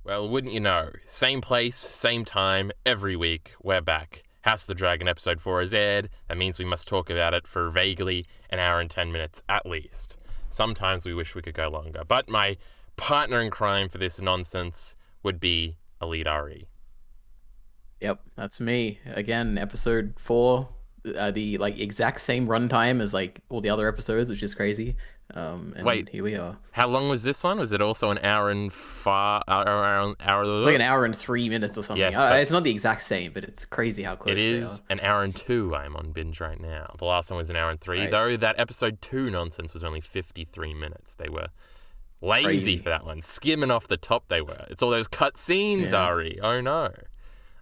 Well, wouldn't you know? Same place, same time, every week, we're back. House of the Dragon episode 4 is aired. That means we must talk about it for vaguely an hour and 10 minutes at least. Sometimes we wish we could go longer, but my partner in crime for this nonsense would be EliteAri. Yep, that's me. Again, episode 4, the exact same runtime as all the other episodes, which is crazy. And Wait, here we are. How long was this one? Was it also an hour and hour? It's like an hour and 3 minutes or something. Yes, it's not the exact same, but it's crazy how close it they is. are. An hour and 2. I'm on binge right now. The last one was an hour and 3, though that episode 2 nonsense was only 53 minutes. They were lazy for that one. Skimming off the top they were. It's all those cut scenes, Ari. Oh no.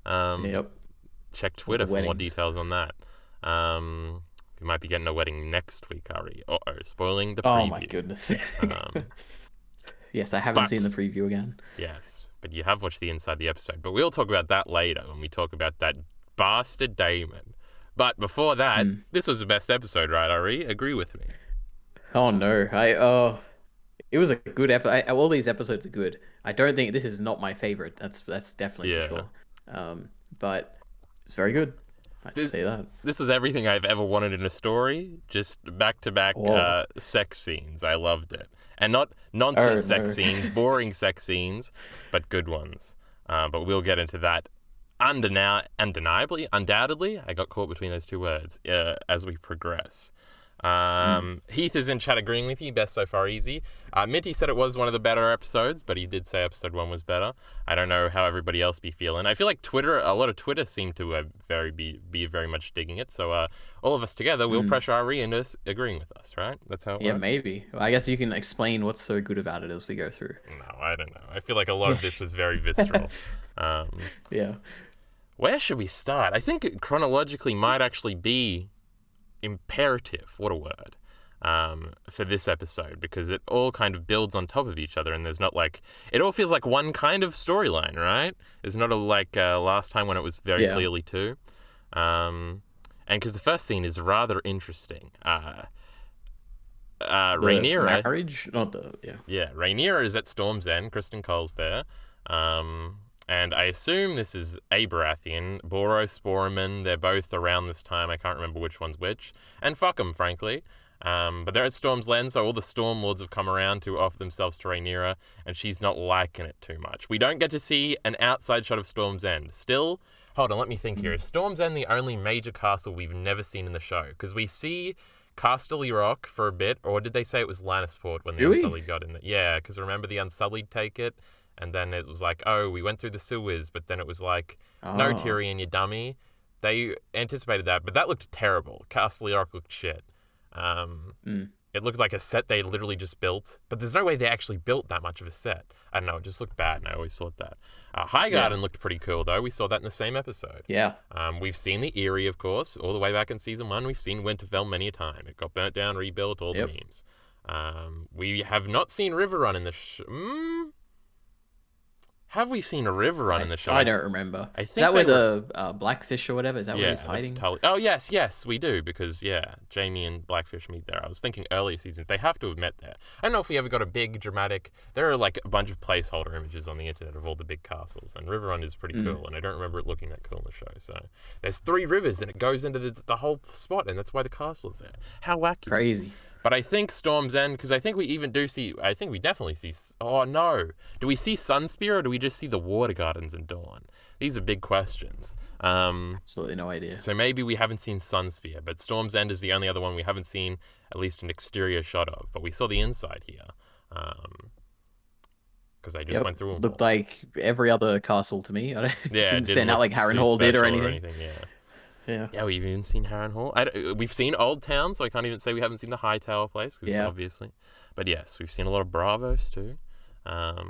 Yep. Check Twitter for more details on that. We might be getting a wedding next week, Ari. Uh-oh, spoiling the preview. Oh my goodness. Yes, I haven't seen the preview again. Yes, but you have watched the inside the episode. But we'll talk about that later when we talk about that bastard Damon. But before that, this was the best episode, right, Ari? Agree with me. Oh no. It was a good episode. All these episodes are good. I don't think this is not my favorite. That's definitely for sure. But it's very good. I'd say that. This was everything I've ever wanted in a story. Just back-to-back sex scenes. I loved it. And not nonsense sex scenes, boring sex scenes, but good ones. But we'll get into that undoubtedly. I got caught between those two words as we progress. Heath is in chat agreeing with you. Best so far, easy. Minty said it was one of the better episodes, but he did say episode 1 was better. I don't know how everybody else be feeling. I feel like a lot of Twitter seem to be very much digging it. So all of us together, we'll pressure Ari into agreeing with us, right? That's how it works. Yeah, maybe. Well, I guess you can explain what's so good about it as we go through. No, I don't know. I feel like a lot of this was very visceral. Yeah. Where should we start? I think it chronologically might actually be imperative, what a word, for this episode, because it all kind of builds on top of each other, and there's not it all feels like one kind of storyline, right? It's not last time when it was very clearly two. And because the first scene is rather interesting. Rhaenyra, marriage, Rhaenyra is at Storm's End. Kristen Cole's there. And I assume this is a Baratheon. Boros, Sporman, they're both around this time. I can't remember which one's which. And fuck them, frankly. But they're at Storm's End, so all the Storm Lords have come around to offer themselves to Rhaenyra, and she's not liking it too much. We don't get to see an outside shot of Storm's End. Still, hold on, let me think here. Is Storm's End the only major castle we've never seen in the show? Because we see Casterly Rock for a bit, or did they say it was Lannisport when the Unsullied got in there? Yeah, because remember the Unsullied take it? And then it was we went through the sewers, but then it was no, Tyrion, you dummy. They anticipated that, but that looked terrible. Castle Rock looked shit. It looked like a set they literally just built, but there's no way they actually built that much of a set. I don't know, it just looked bad, and I always thought that. Highgarden looked pretty cool, though. We saw that in the same episode. Yeah. We've seen the Eyrie, of course, all the way back in Season 1. We've seen Winterfell many a time. It got burnt down, rebuilt, all the memes. We have not seen Riverrun in the Have we seen a river run in the show? I don't remember. I think is that where the Blackfish or whatever? Is that where he's hiding? Oh, yes, we do. Because, Jaime and Blackfish meet there. I was thinking earlier seasons, they have to have met there. I don't know if we ever got a big, dramatic... There are, a bunch of placeholder images on the internet of all the big castles. And Riverrun is pretty cool. And I don't remember it looking that cool in the show. So, there's 3 rivers, and it goes into the whole spot. And that's why the castle's there. How wacky. Crazy. But I think Storm's End, because I think we definitely see... Oh, no. Do we see Sunspear, or do we just see the Water Gardens in Dawn? These are big questions. Absolutely no idea. So maybe we haven't seen Sunspear, but Storm's End is the only other one we haven't seen at least an exterior shot of. But we saw the inside here. Because I just went through them. Looked like every other castle to me. I didn't stand out like Harrenhal did or anything. Yeah, we've even seen Harrenhal. We've seen Old Town, so I can't even say we haven't seen the Hightower place, obviously. But yes, we've seen a lot of Bravos too,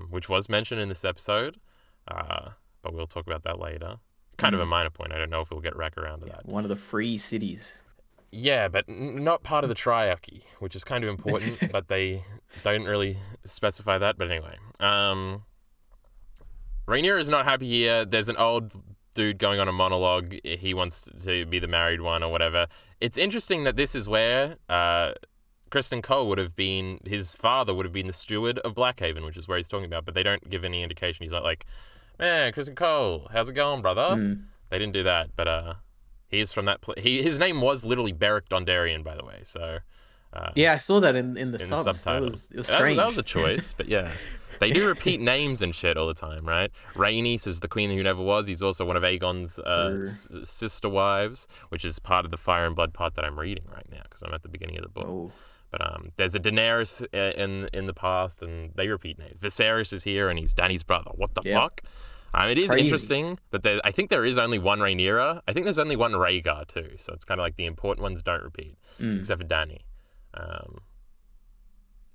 which was mentioned in this episode. But we'll talk about that later. Kind of a minor point. I don't know if we'll get back around to that. One of the free cities. Yeah, but not part of the Triarchy, which is kind of important, but they don't really specify that. But anyway, Rhaenyra is not happy here. There's an old dude going on a monologue. He wants to be the married one or whatever. It's interesting that this is where Kristen Cole his father would have been the steward of Blackhaven, which is where he's talking about, but they don't give any indication. He's not like, man, Kristen Cole, how's it going, brother? They didn't do that, but he is from that his name was literally Beric Dondarrion, by the way, so... yeah, I saw that in the subs. Subtitle. It was strange. That was a choice, but yeah. They do repeat names and shit all the time, right? Rhaenys is the queen who never was. He's also one of Aegon's sister wives, which is part of the Fire and Blood part that I'm reading right now because I'm at the beginning of the book. Oh. But there's a Daenerys in the past, and they repeat names. Viserys is here, and he's Dany's brother. What the fuck? It is interesting that I think there is only one Rhaenyra. I think there's only one Rhaegar too, so it's kind of like the important ones don't repeat, except for Dany.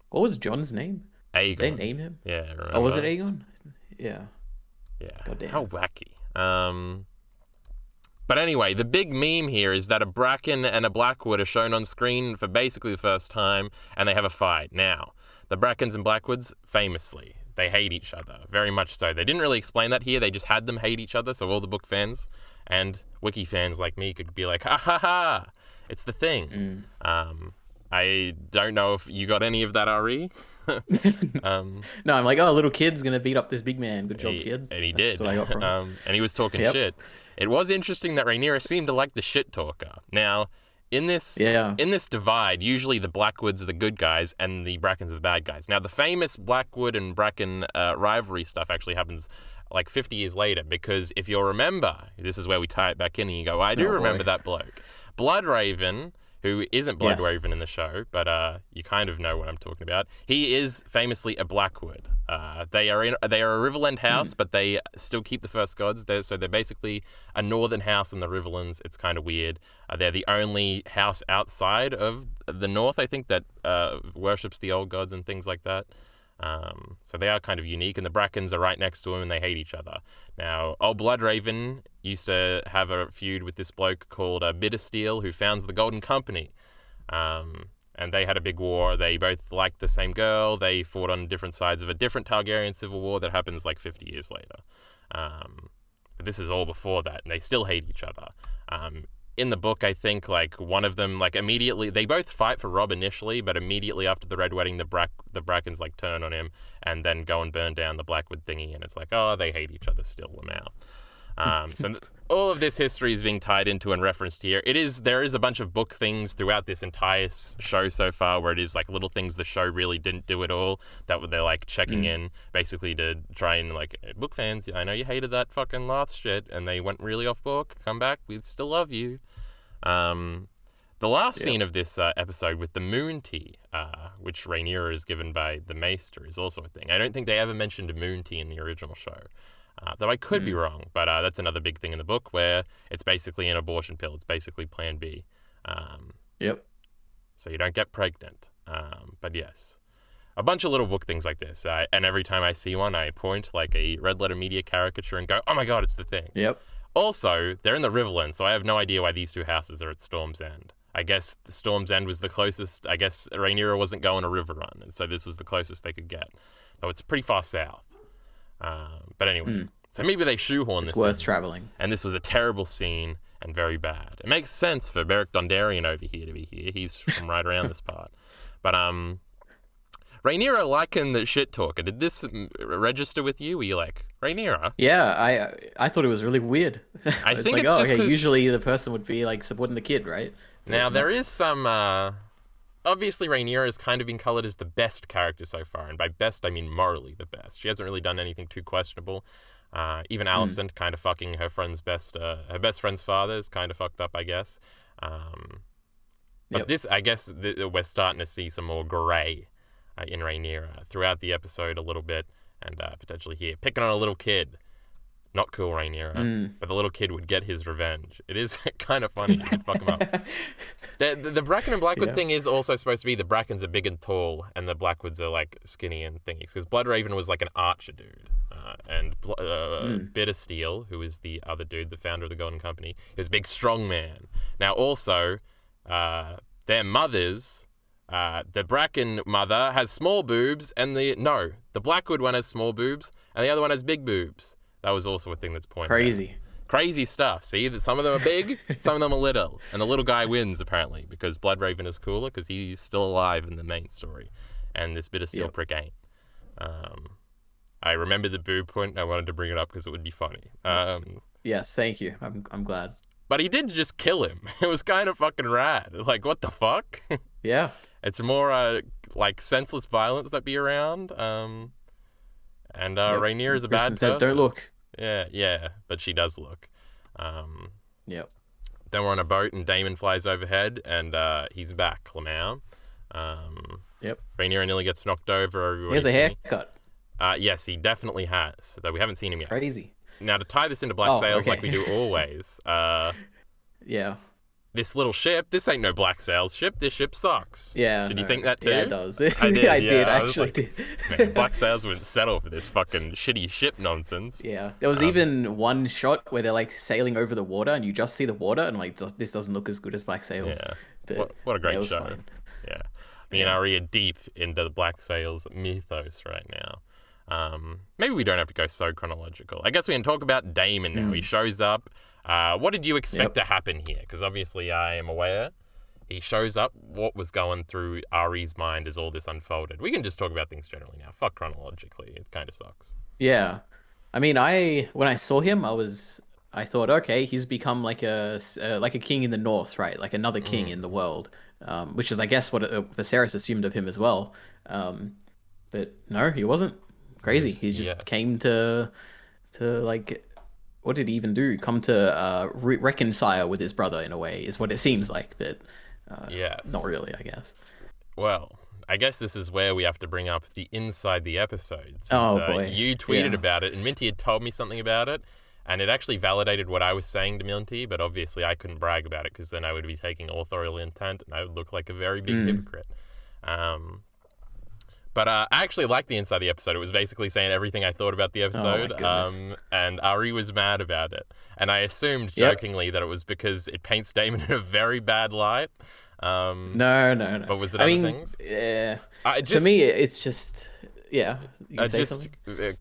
What was Jon's name? Aegon. They named him? Yeah, I remember. Oh, was it Aegon? Yeah. Yeah. Goddamn. How wacky. But anyway, the big meme here is that a Bracken and a Blackwood are shown on screen for basically the first time, and they have a fight. Now, the Brackens and Blackwoods, famously, they hate each other, very much so. They didn't really explain that here. They just had them hate each other, so all the book fans and wiki fans like me could be like, ha ha ha, it's the thing. I don't know if you got any of that, Ari. No, I'm like, oh, little kid's gonna beat up this big man. Good job, kid. And he That's did. what I got from him. And he was talking shit. It was interesting that Rhaenyra seemed to like the shit talker. Now, in this divide, usually the Blackwoods are the good guys and the Brackens are the bad guys. Now, the famous Blackwood and Bracken rivalry stuff actually happens like 50 years later, because if you'll remember, this is where we tie it back in and you go, I do remember that bloke. Bloodraven, who isn't Bloodraven in the show, but you kind of know what I'm talking about. He is famously a Blackwood. They are a Riverland house, but they still keep the first gods. So they're basically a northern house in the Riverlands. It's kind of weird. They're the only house outside of the north, I think, that worships the old gods and things like that. So they are kind of unique, and the Brackens are right next to him, and they hate each other. Now, old Bloodraven used to have a feud with this bloke called Bittersteel, who founds the Golden Company. And they had a big war. They both liked the same girl. They fought on different sides of a different Targaryen civil war that happens like 50 years later. But this is all before that, and they still hate each other. In the book, I think, like, one of them, like, immediately, they both fight for Robb initially, but immediately after the Red Wedding, the Brackens, like, turn on him and then go and burn down the Blackwood thingy, and it's like, oh, they hate each other still now. So all of this history is being tied into and referenced here. There is a bunch of book things throughout this entire show so far where it is like little things the show really didn't do at all that they're like checking in basically to try and like, book fans, I know you hated that fucking last shit and they went really off book. Come back, we still love you. The last scene of this episode with the moon tea, which Rhaenyra is given by the Maester, is also a thing. I don't think they ever mentioned a moon tea in the original show. Though I could be wrong, but that's another big thing in the book where it's basically an abortion pill. It's basically Plan B. So you don't get pregnant. But yes, a bunch of little book things like this. And every time I see one, I point like a Red Letter Media caricature and go, oh my God, it's the thing. Also, they're in the Riverland, so I have no idea why these two houses are at Storm's End. I guess the Storm's End was the closest. I guess Rhaenyra wasn't going a river run, and so this was the closest they could get. Though it's pretty far south. But anyway, so maybe they shoehorn this. It's worth traveling. And this was a terrible scene and very bad. It makes sense for Beric Dondarrion over here to be here. He's from right around this part. But Rhaenyra liking the shit talker. Did this register with you? Were you like, Rhaenyra? Yeah, I thought it was really weird. I think like, it's just because usually the person would be like supporting the kid, right? Now there is some. Obviously, Rhaenyra has kind of been colored as the best character so far, and by best I mean morally the best. She hasn't really done anything too questionable. Even Alicent kind of fucking her best friend's father is kind of fucked up, I guess. But this, I guess, we're starting to see some more grey in Rhaenyra throughout the episode a little bit, and potentially here picking on a little kid. Not cool, Rhaenyra, but the little kid would get his revenge. It is kind of funny. You could fuck him up. The Bracken and Blackwood thing is also supposed to be the Brackens are big and tall, and the Blackwoods are like skinny and thingies. Because Bloodraven was like an archer dude, and Bittersteel, who is the other dude, the founder of the Golden Company, is a big strong man. Now also, their mothers. The Bracken mother has small boobs, and the Blackwood one has small boobs, and the other one has big boobs. That was also a thing that's pointed out. Crazy stuff. See, that some of them are big, some of them are little, and the little guy wins apparently because Bloodraven is cooler because he's still alive in the main story, and this bit of Steel Prick ain't. I remember the boo point. I wanted to bring it up because it would be funny. Yes, thank you. I'm glad. But he did just kill him. It was kind of fucking rad. Like, what the fuck? Yeah. It's more like senseless violence that be around. And Rhaenyra is a bad person. Says, "Don't look." Yeah, but she does look. Yep. Then we're on a boat and Daemon flies overhead and he's back, Lamau. Yep. Rhaenyra nearly gets knocked over. He has a haircut. Yes, he definitely has, though we haven't seen him yet. Crazy. Now, to tie this into Black Sails like we do always, yeah. This little ship, this ain't no Black Sails ship. This ship sucks. Yeah. Did you think that too? Yeah, it does. I did. I did, actually. Man, Black Sails wouldn't settle for this fucking shitty ship nonsense. Yeah. There was even one shot where they're like sailing over the water and you just see the water and like, this doesn't look as good as Black Sails. Yeah. But what a great show. Fun. Yeah. Me and Ari are deep into the Black Sails mythos right now. Maybe we don't have to go so chronological. I guess we can talk about Daemon now. He shows up. What did you expect to happen here? Because obviously I am aware. He shows up. What was going through Ari's mind as all this unfolded? We can just talk about things generally now. Fuck chronologically. It kind of sucks. Yeah. I mean, when I saw him, I thought, okay, he's become like a king in the north, right? Like another king in the world, which is, I guess, what Viserys assumed of him as well. But no, he wasn't. Crazy. He just came to like, what did he even do? Come to reconcile with his brother in a way, is what it seems like. But not really, I guess. Well, I guess this is where we have to bring up the inside the episode. Since, boy. You tweeted about it, and Minty had told me something about it, and it actually validated what I was saying to Minty, but obviously I couldn't brag about it because then I would be taking authorial intent, and I would look like a very big hypocrite. But I actually liked the inside the episode. It was basically saying everything I thought about the episode. And Ari was mad about it. And I assumed jokingly that it was because it paints Daemon in a very bad light. No. But was it other things? Yeah. To me, it's just... Yeah. Just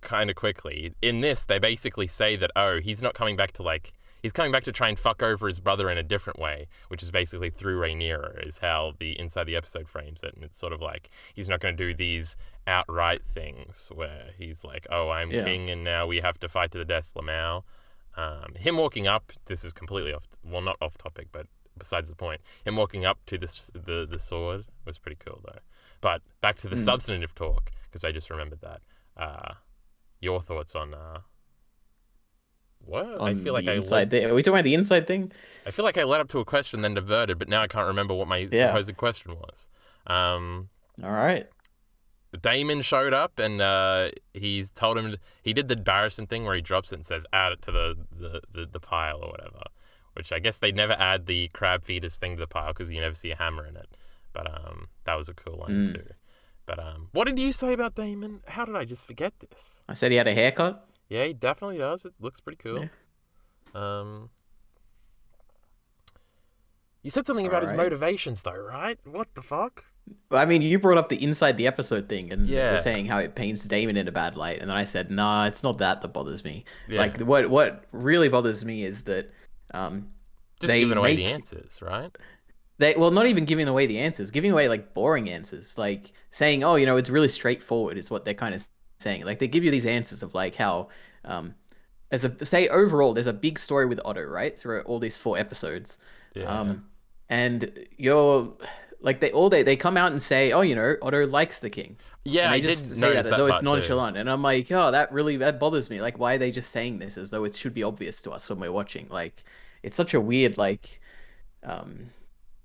kind of quickly. In this, they basically say that, he's not coming back to like... He's coming back to try and fuck over his brother in a different way, which is basically through Rhaenyra, is how the inside the episode frames it. And it's sort of like, he's not going to do these outright things where he's like, I'm king and now we have to fight to the death, Lamau. Him walking up, this is completely not off topic, but besides the point, him walking up to the sword was pretty cool though. But back to the substantive talk, because I just remembered that. Your thoughts on... What? I feel like are we talking about the inside thing? I feel like I led up to a question, then diverted, but now I can't remember what my supposed question was. All right. Daemon showed up, and he's told him he did the Barristan thing where he drops it and says, "Add it to the pile" or whatever. Which I guess they never add the crab feeders thing to the pile because you never see a hammer in it. But that was a cool one too. But what did you say about Daemon? How did I just forget this? I said he had a haircut. Yeah, he definitely does. It looks pretty cool. Yeah. You said something about his motivations, though, right? What the fuck? I mean, you brought up the inside the episode thing, and you're saying how it paints Daemon in a bad light, and then I said, nah, it's not that bothers me. Yeah. Like, what really bothers me is that just giving away the answers, right? Not even giving away the answers, giving away like boring answers, like saying, it's really straightforward is what they're kind of saying. Like they give you these answers of like how overall there's a big story with Otto, right, through all these 4 episodes. And you're like they come out and say, Otto likes the king. Yeah, and they just say that as though it's nonchalant too. And I'm like, that bothers me. Like, why are they just saying this as though it should be obvious to us when we're watching? Like, it's such a weird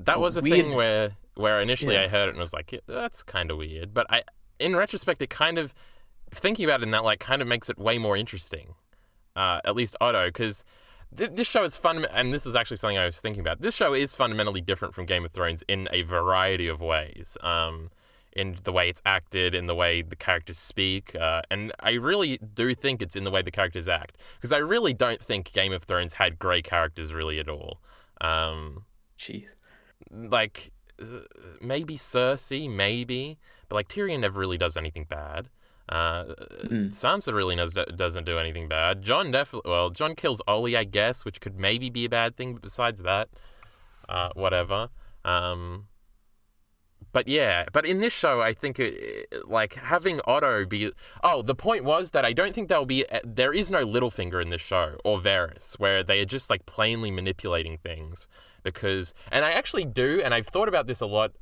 that was a thing where initially I heard it and was like, that's kind of weird, but in retrospect it kind of, thinking about it in that light, kind of makes it way more interesting. At least Otto, because this show is fun, and this is actually something I was thinking about. This show is fundamentally different from Game of Thrones in a variety of ways. In the way it's acted, in the way the characters speak, and I really do think it's in the way the characters act. Because I really don't think Game of Thrones had grey characters really at all. Jeez. Like, maybe Cersei, maybe, but like Tyrion never really does anything bad. Mm. Sansa really doesn't do anything bad. Jon definitely, well, Jon kills Ollie, I guess, which could maybe be a bad thing, but besides that, whatever. But yeah, but in this show, I think like having Otto be. Oh, the point was that I don't think there is no Littlefinger in this show or Varys, where they are just like plainly manipulating things. And I actually do, and I've thought about this a lot,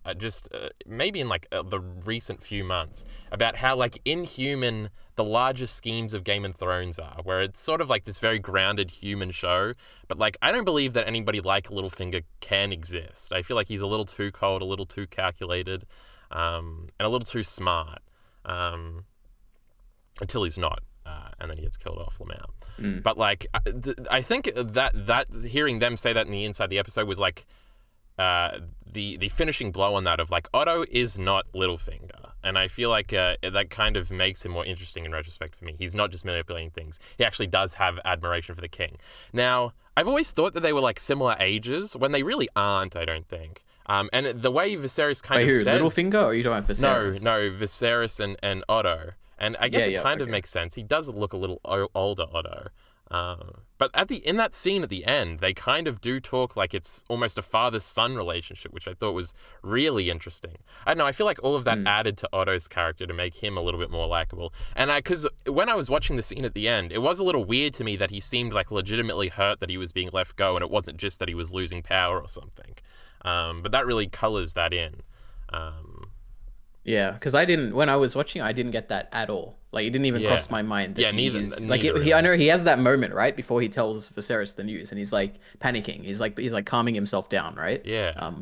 maybe in like the recent few months, about how like inhuman the largest schemes of Game of Thrones are, where it's sort of like this very grounded human show, but like I don't believe that anybody like Littlefinger can exist. I feel like he's a little too cold, a little too calculated, and a little too smart, until he's not. And then he gets killed off Lamau. But like, I think that hearing them say that in the inside the episode was like the finishing blow on that of like Otto is not Littlefinger, and I feel like that kind of makes him more interesting in retrospect for me. He's not just manipulating things; he actually does have admiration for the king. Now, I've always thought that they were like similar ages when they really aren't. I don't think. And the way Viserys kind of says Littlefinger, or are you talking about Viserys? No, Viserys and Otto. And I guess it kind of makes sense. He does look a little older, Otto. But in that scene at the end, they kind of do talk like it's almost a father-son relationship, which I thought was really interesting. I don't know, I feel like all of that added to Otto's character to make him a little bit more likable. And because when I was watching the scene at the end, it was a little weird to me that he seemed like legitimately hurt that he was being left go, and it wasn't just that he was losing power or something. But that really colors that in. Yeah, because when I was watching, I didn't get that at all. Like, it didn't even cross my mind. That neither. I know he has that moment, right, before he tells Viserys the news, and he's like panicking. He's like calming himself down, right? Yeah.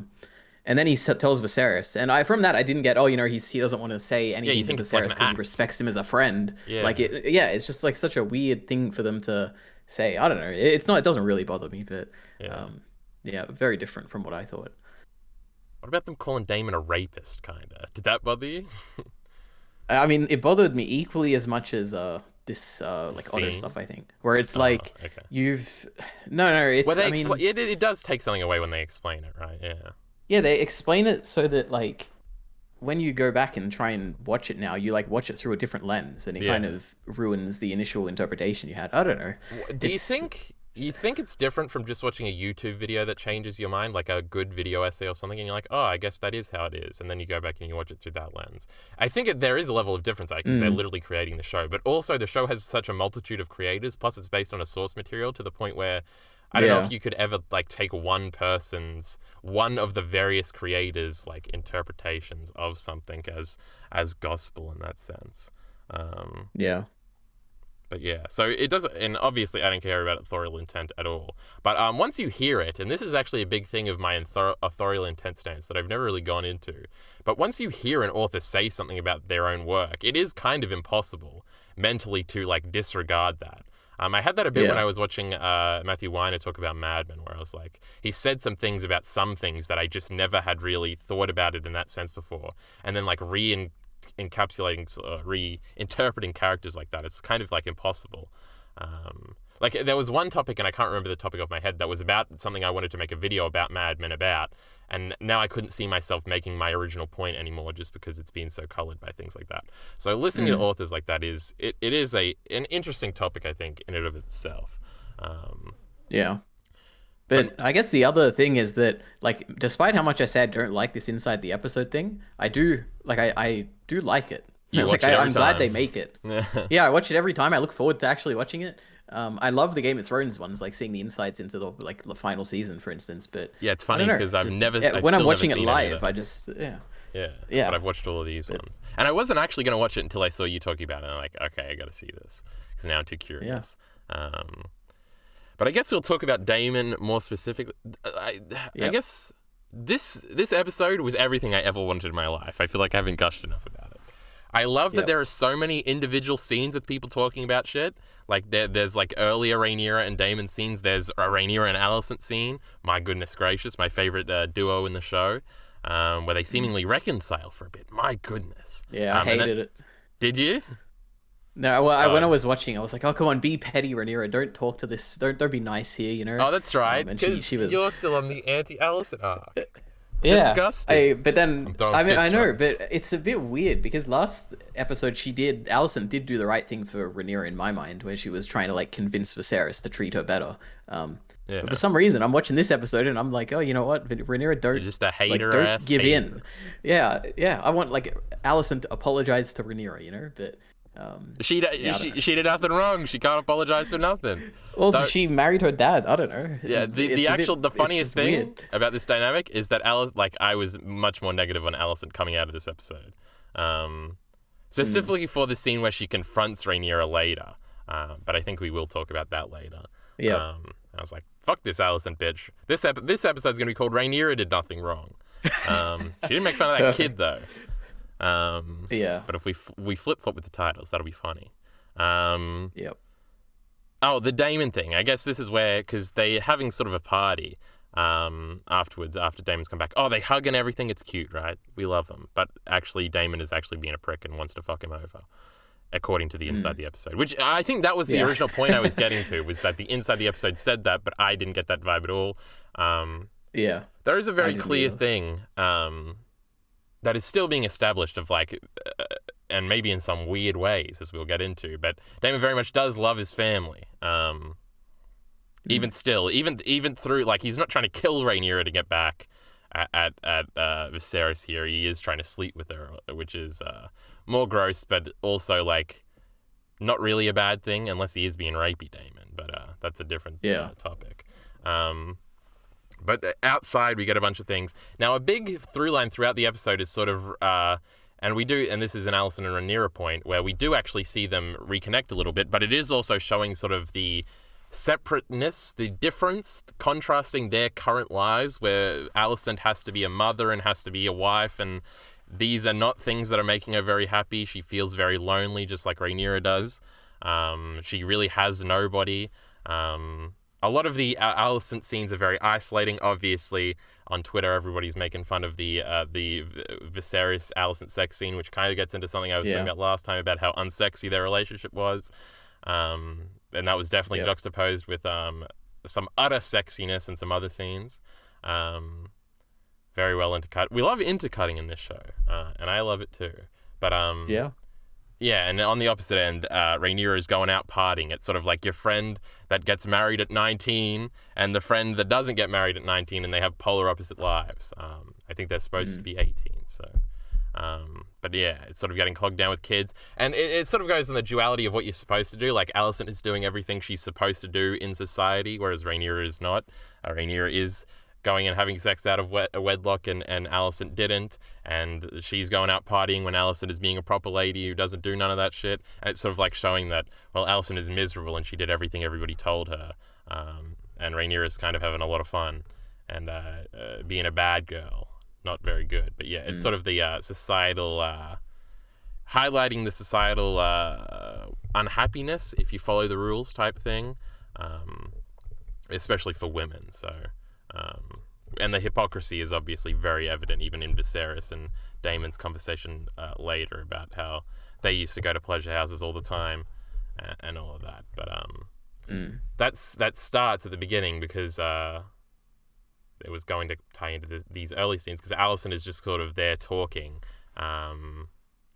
And then he tells Viserys, and from that I didn't get, he doesn't want to say anything to Viserys because he respects him as a friend. Yeah. It's just like such a weird thing for them to say. I don't know. It doesn't really bother me, but very different from what I thought. What about them calling Daemon a rapist, kinda? Did that bother you? I mean, it bothered me equally as much as this like Otto stuff, I think. Where it's like okay. it does take something away when they explain it, right? Yeah. Yeah, they explain it so that like when you go back and try and watch it now, you like watch it through a different lens, and it kind of ruins the initial interpretation you had. I don't know. Do you think it's different from just watching a YouTube video that changes your mind, like a good video essay or something, and you're like, oh, I guess that is how it is, and then you go back and you watch it through that lens? I think there is a level of difference, because they're literally creating the show, but also the show has such a multitude of creators, plus it's based on a source material to the point where I don't know if you could ever like take one of the various creators' like interpretations of something as gospel in that sense. But yeah, so it doesn't, and obviously I don't care about authorial intent at all. But once you hear it, and this is actually a big thing of my authorial intent stance that I've never really gone into, but once you hear an author say something about their own work, it is kind of impossible mentally to like disregard that. I had that a bit when I was watching Matthew Weiner talk about Mad Men, where I was like, he said some things about some things that I just never had really thought about it in that sense before, and then like reinterpreting characters like that, it's kind of like impossible. Like there was one topic, and I can't remember the topic off my head, that was about something I wanted to make a video about Mad Men about, and now I couldn't see myself making my original point anymore just because it's been so colored by things like that. So listening to authors like that is an interesting topic, I think, in and of itself. But I guess the other thing is that, like, despite how much I said I don't like this inside the episode thing, I do like it. I'm glad they make it. Yeah, I watch it every time. I look forward to actually watching it. I love the Game of Thrones ones, like seeing the insights into the final season, for instance. But yeah, it's funny because I've when I'm watching it live, I just but I've watched all of these ones, and I wasn't actually going to watch it until I saw you talking about it. And I'm like, okay, I got to see this because now I'm too curious. But I guess we'll talk about Daemon more specifically. I guess this episode was everything I ever wanted in my life. I feel like I haven't gushed enough about it. I love that there are so many individual scenes with people talking about shit. Like there's like earlier Rhaenyra and Daemon scenes. There's a Rhaenyra and Alicent scene. My goodness gracious, my favorite duo in the show, where they seemingly reconcile for a bit. My goodness. Yeah, I hated it. Did you? No, well, when I was watching, I was like, "Oh, come on, be petty, Rhaenyra. Don't talk to this. Don't be nice here, you know." Oh, that's right. And because you're still on the anti-Alicent arc. Yeah, Disgusting. but then I'm throwing I mean I fists know, right. but it's a bit weird because last episode Allison did do the right thing for Rhaenyra in my mind, where she was trying to like convince Viserys to treat her better. Um, but for Yeah. some reason I'm watching this episode and I'm like, oh, you know what, Rhaenyra, You're just a don't hater-ass give hater. in. Yeah, yeah, I want like Allison to apologize to Rhaenyra, but yeah, I don't know. She did nothing wrong. She can't apologize for nothing. Well, Though, she married her dad. I don't know. yeah, the It's funniest just thing weird. about this dynamic is that Alice, like, I was much more negative on Alicent coming out of this episode, specifically for the scene where she confronts Rhaenyra later. But I think we will talk about that later. Yeah. I was like, fuck this Alicent bitch. This episode's gonna be called Rhaenyra did nothing wrong. She didn't make fun of that kid though. Yeah. But if we flip flop with the titles, that'll be funny. Yep. Oh, the Daemon thing. I guess this is where, because they're having sort of a party afterwards, after Daemon's come back. Oh, they hug and everything. It's cute, right? We love them. But actually, Daemon is actually being a prick and wants to fuck him over, according to the inside the episode. Which I think that was the original point I was getting to, was that the inside the episode said that, but I didn't get that vibe at all. Yeah. There is a very clear either. thing that is still being established of like, and maybe in some weird ways, as we'll get into, but Daemon very much does love his family. Even still, even through, like, he's not trying to kill Rhaenyra to get back at Viserys here. He is trying to sleep with her, which is more gross, but also like not really a bad thing unless he is being rapey, Daemon. But that's a different topic. But outside, we get a bunch of things. Now, a big through line throughout the episode is sort of, and this is an Alicent and Rhaenyra point, where we do actually see them reconnect a little bit, but it is also showing sort of the separateness, the difference, contrasting their current lives, where Alicent has to be a mother and has to be a wife, and these are not things that are making her very happy. She feels very lonely, just like Rhaenyra does. She really has nobody. A lot of the Alicent scenes are very isolating. Obviously, on Twitter, everybody's making fun of the Viserys Alicent sex scene, which kind of gets into something I was talking about last time about how unsexy their relationship was, and that was definitely juxtaposed with some utter sexiness in some other scenes. Very well intercut. We love intercutting in this show, and I love it too. But yeah, and on the opposite end, Rhaenyra is going out partying. It's sort of like your friend that gets married at 19 and the friend that doesn't get married at 19, and they have polar opposite lives. I think they're supposed to be 18, so... but yeah, it's sort of getting clogged down with kids. And it sort of goes in the duality of what you're supposed to do. Like, Alicent is doing everything she's supposed to do in society, whereas Rhaenyra is not. Rhaenyra is going and having sex out of wedlock, and Alicent didn't, and she's going out partying when Alicent is being a proper lady who doesn't do none of that shit. And it's sort of like showing that, well, Alicent is miserable and she did everything everybody told her, and Rhaenyra is kind of having a lot of fun and being a bad girl, not very good. But yeah, it's sort of the societal, highlighting the societal unhappiness if you follow the rules type thing, especially for women. So and the hypocrisy is obviously very evident even in Viserys and Daemon's conversation later about how they used to go to pleasure houses all the time and all of that. But that starts at the beginning because it was going to tie into these early scenes, because Alicent is just sort of there talking, and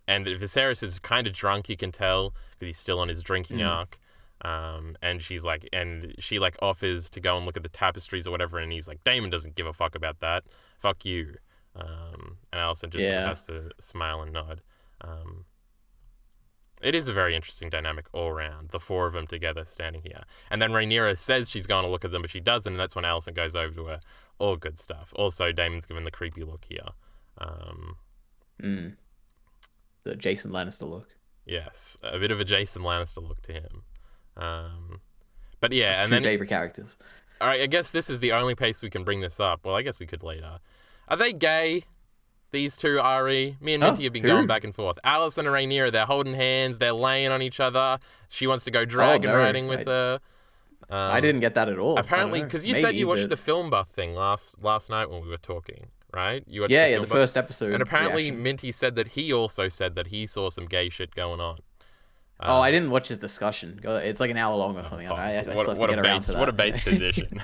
Viserys is kind of drunk, you can tell, because he's still on his drinking arc. And she offers to go and look at the tapestries or whatever, and he's like, Daemon doesn't give a fuck about that. Fuck you. And Alicent just sort of has to smile and nod. It is a very interesting dynamic all around, the four of them together standing here. And then Rhaenyra says she's going to look at them, but she doesn't, and that's when Alicent goes over to her. All good stuff. Also, Daemon's given the creepy look here. The Jason Lannister look. Yes, a bit of a Jason Lannister look to him. But yeah, and Two then favorite characters. All right, I guess this is the only place we can bring this up. Well, I guess we could later. Are they gay? These two, Ari? Me and Minty have been going back and forth. Alicent and Rhaenyra, they're holding hands, they're laying on each other. She wants to go dragon riding with her. I didn't get that at all. Apparently, because you said you watched the film buff thing last night when we were talking, right? You watched the first episode. And apparently Minty said that he also said that he saw some gay shit going on. Oh, I didn't watch his discussion. It's like an hour long or something. I still have to get around to that. What a base position.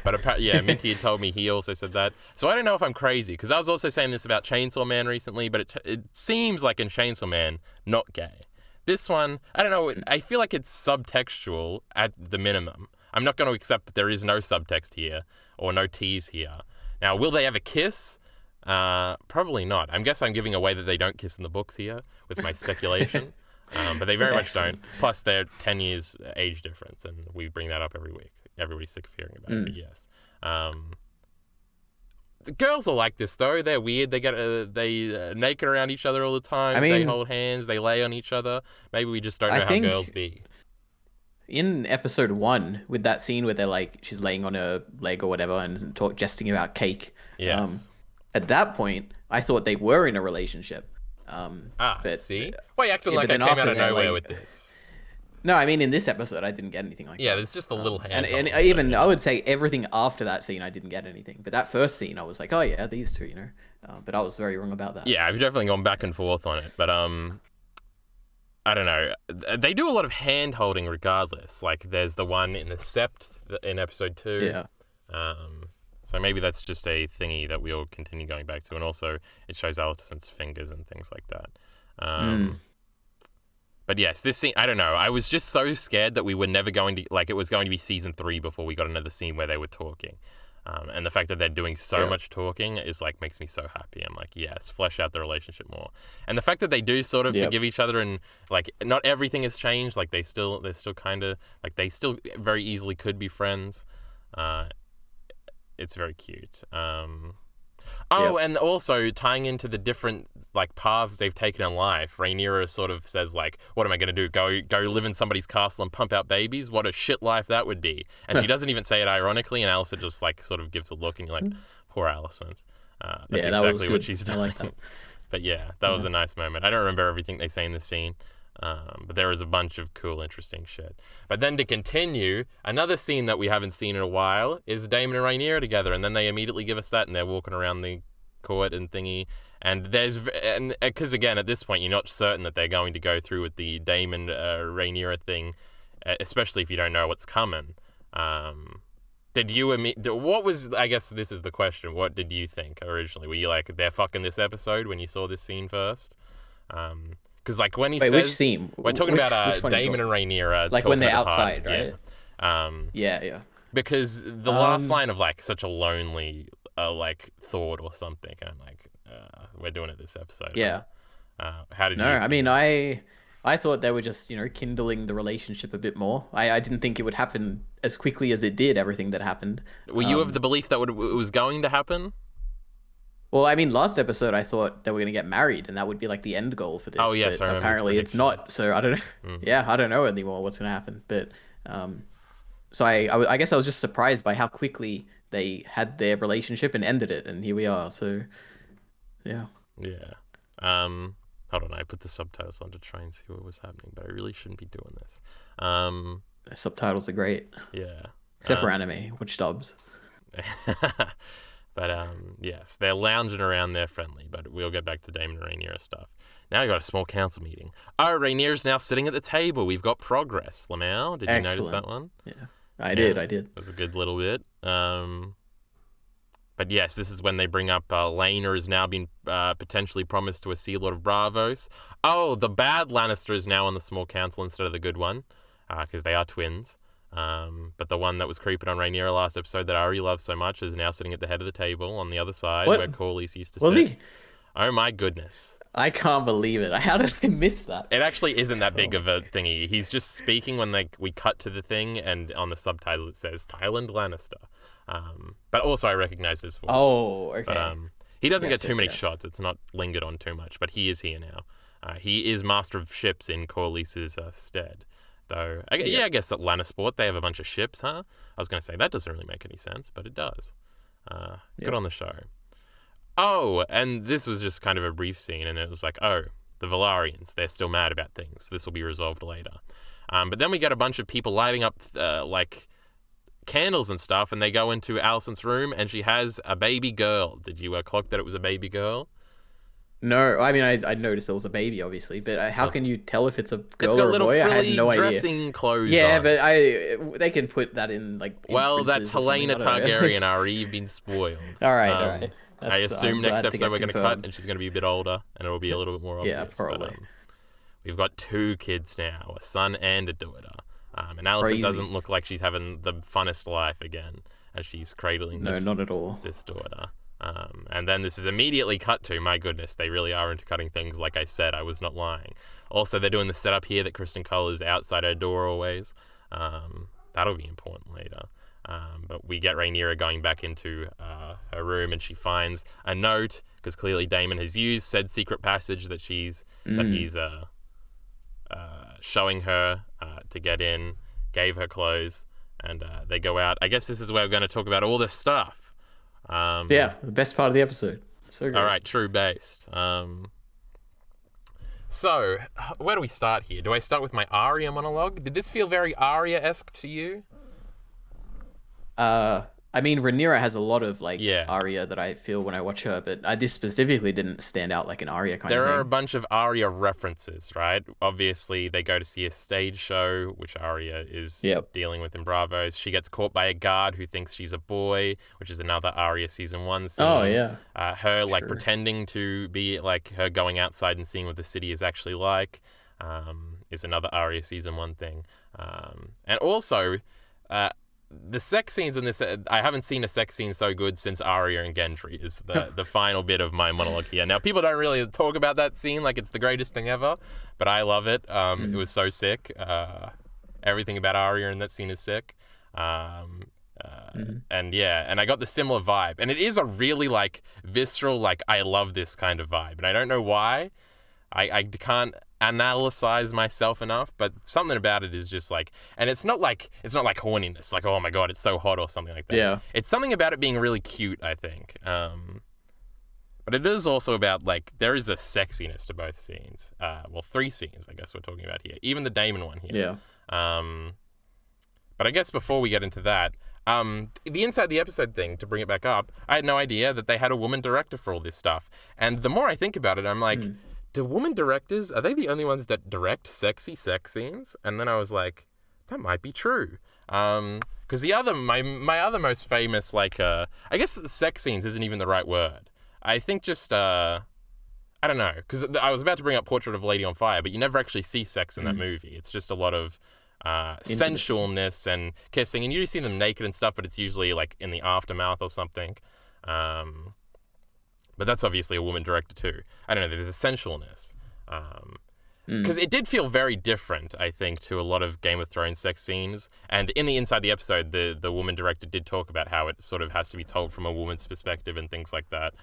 But apparently, yeah, Minty had told me he also said that. So I don't know if I'm crazy, because I was also saying this about Chainsaw Man recently, but it seems like in Chainsaw Man, not gay. This one, I don't know, I feel like it's subtextual at the minimum. I'm not going to accept that there is no subtext here, or no tease here. Now, will they ever kiss? Probably not. I guess I'm giving away that they don't kiss in the books here, with my speculation. But they very much don't. Plus, they're 10 years age difference, and we bring that up every week. Everybody's sick of hearing about it, but yes. The girls are like this, though. They're weird. They get naked around each other all the time. They hold hands. They lay on each other. Maybe we just don't know how girls be. In episode 1, with that scene where they're like, she's laying on her leg or whatever and jesting about cake. Yes. At that point, I thought they were in a relationship. But, see? Why are you acting like I came out of nowhere with this? No, I mean, in this episode, I didn't get anything like that. Yeah, there's just a little hand. And even, I would say everything after that scene, I didn't get anything. But that first scene, I was like, oh yeah, these two, But I was very wrong about that. Yeah, I've definitely gone back and forth on it. But, I don't know. They do a lot of hand-holding regardless. Like, there's the one in the Sept in episode 2. Yeah. So maybe that's just a thingy that we'll continue going back to. And also, it shows Alicent's fingers and things like that. But yes, this scene, I don't know. I was just so scared that we were never going to, like, it was going to be season 3 before we got another scene where they were talking. And the fact that they're doing so much talking is, like, makes me so happy. I'm like, yes, flesh out the relationship more. And the fact that they do sort of forgive each other and, like, not everything has changed. Like, they're still kind of, like, they still very easily could be friends. It's very cute. And also tying into the different, like, paths they've taken in life, Rhaenyra sort of says, like, what am I going to do? Go live in somebody's castle and pump out babies? What a shit life that would be. And she doesn't even say it ironically, and Alicent just, like, sort of gives a look, and you're like, poor Alicent. That's exactly what she's done. I like that. But yeah, that was a nice moment. I don't remember everything they say in this scene. But there is a bunch of cool, interesting shit. But then to continue, another scene that we haven't seen in a while is Daemon and Rhaenyra together, and then they immediately give us that, and they're walking around the court and thingy. And because again, at this point, you're not certain that they're going to go through with the Daemon Rhaenyra thing, especially if you don't know what's coming. What was? I guess this is the question. What did you think originally? Were you like, they're fucking this episode when you saw this scene first? Because, like, when he says... which scene? We're talking about Daemon and Rhaenyra. Like, when they're outside, right? Yeah. Because the last line of, like, such a lonely, like, thought or something, and I'm like, we're doing it this episode. Yeah. How did you... No, I mean, I thought they were just, kindling the relationship a bit more. I didn't think it would happen as quickly as it did, everything that happened. Were you of the belief that it was going to happen? Well, I mean, last episode I thought they were going to get married, and that would be like the end goal for this. Oh yes, but apparently it's not. So I don't know. Yeah, I don't know anymore what's going to happen. But so I guess I was just surprised by how quickly they had their relationship and ended it, and here we are. So yeah. Yeah. Hold on, I put the subtitles on to try and see what was happening, but I really shouldn't be doing this. Subtitles are great. Yeah. Except for anime, which dubs. But yes, they're lounging around there friendly, but we'll get back to Daemon and Rhaenyra stuff. Now we've got a small council meeting. Oh, Rhaenyra's now sitting at the table. We've got progress. Lamau, did you notice that one? Yeah, I did. It was a good little bit. But yes, this is when they bring up Rhaenyra has now been potentially promised to a Sea Lord of Bravos. Oh, the bad Lannister is now on the small council instead of the good one, because they are twins. But the one that was creeping on Rhaenyra last episode that Ari loves so much is now sitting at the head of the table on the other side where Corlys used to sit. He? Oh my goodness. I can't believe it. How did I miss that? It actually isn't that big of a thingy. He's just speaking when we cut to the thing, and on the subtitle it says Tywin Lannister. But also I recognize his voice. Oh, okay. But he doesn't get too many shots. It's not lingered on too much, but he is here now. He is master of ships in Corlys's stead. Though, I guess at Lannisport they have a bunch of ships, huh? I was going to say, that doesn't really make any sense, but it does. Good on the show. Oh, and this was just kind of a brief scene, and it was like, oh, the Velaryons, they're still mad about things. This will be resolved later. But then we get a bunch of people lighting up, like, candles and stuff, and they go into Alicent's room, and she has a baby girl. Did you clock that it was a baby girl? No, I mean I noticed there was a baby, obviously, but how Well, can you tell if it's a it's girl got or a little boy? I had frilly no idea. dressing clothes Yeah, on. but they can put that in like Well, that's inferences or something. Helena I don't know. Targaryen, Ari. You've been spoiled. All right. I That's assume I'm next glad to episode get we're going to cut confirmed. and she's going to be a bit older and it'll be a little bit more Yeah, obvious. But probably. we've got two kids now, a son and a daughter. And Alicent Crazy. doesn't look like she's having the funnest life again as she's cradling No, not at all. this daughter. And then this is immediately cut to, my goodness, they really are into cutting things. Like I said, I was not lying. Also, they're doing the setup here that Kristen Cole is outside her door always. That'll be important later. But we get Rhaenyra going back into her room, and she finds a note because clearly Daemon has used said secret passage that he's showing her to get in. Gave her clothes, and they go out. I guess this is where we're going to talk about all this stuff. Yeah, the best part of the episode. So great. All right, true based. So, where do we start here? Do I start with my Arya monologue? Did this feel very Arya-esque to you? I mean, Rhaenyra has a lot of like Yeah. Arya that I feel when I watch her, but this specifically didn't stand out like an Arya kind There of are a thing. bunch of Arya references, right? Obviously, they go to see a stage show, which Arya is Yep. dealing with in Bravos. She gets caught by a guard who thinks she's a boy, which is another Arya season 1 scene. Oh yeah. Her like True. pretending to be like her going outside and seeing what the city is actually like is another Arya season 1 thing. And also, the sex scenes in this, I haven't seen a sex scene so good since Arya and Gendry is the final bit of my monologue here. Now, people don't really talk about that scene like it's the greatest thing ever, but I love it. It was so sick. Everything about Arya in that scene is sick. And yeah, and I got the similar vibe. And it is a really like visceral, like I love this kind of vibe. And I don't know why. I can't analyze myself enough, but something about it is just like, and it's not like horniness, like oh my god, it's so hot or something like that. Yeah. It's something about it being really cute, I think. But it is also about like there is a sexiness to both scenes. Well, 3 scenes, I guess we're talking about here. Even the Daemon one here. Yeah. But I guess before we get into that, the inside the episode thing, to bring it back up, I had no idea that they had a woman director for all this stuff. And the more I think about it, I'm like, do women directors, are they the only ones that direct sexy sex scenes? And then I was like, that might be true. Because my other most famous, like, I guess sex scenes isn't even the right word. I think just, I don't know. Because I was about to bring up Portrait of a Lady on Fire, but you never actually see sex in that movie. It's just a lot of sensualness and kissing. And you do see them naked and stuff, but it's usually, like, in the aftermath or something. But that's obviously a woman director too. I don't know, there's a sensualness. Because it did feel very different, I think, to a lot of Game of Thrones sex scenes. And in the inside the episode, the woman director did talk about how it sort of has to be told from a woman's perspective and things like that.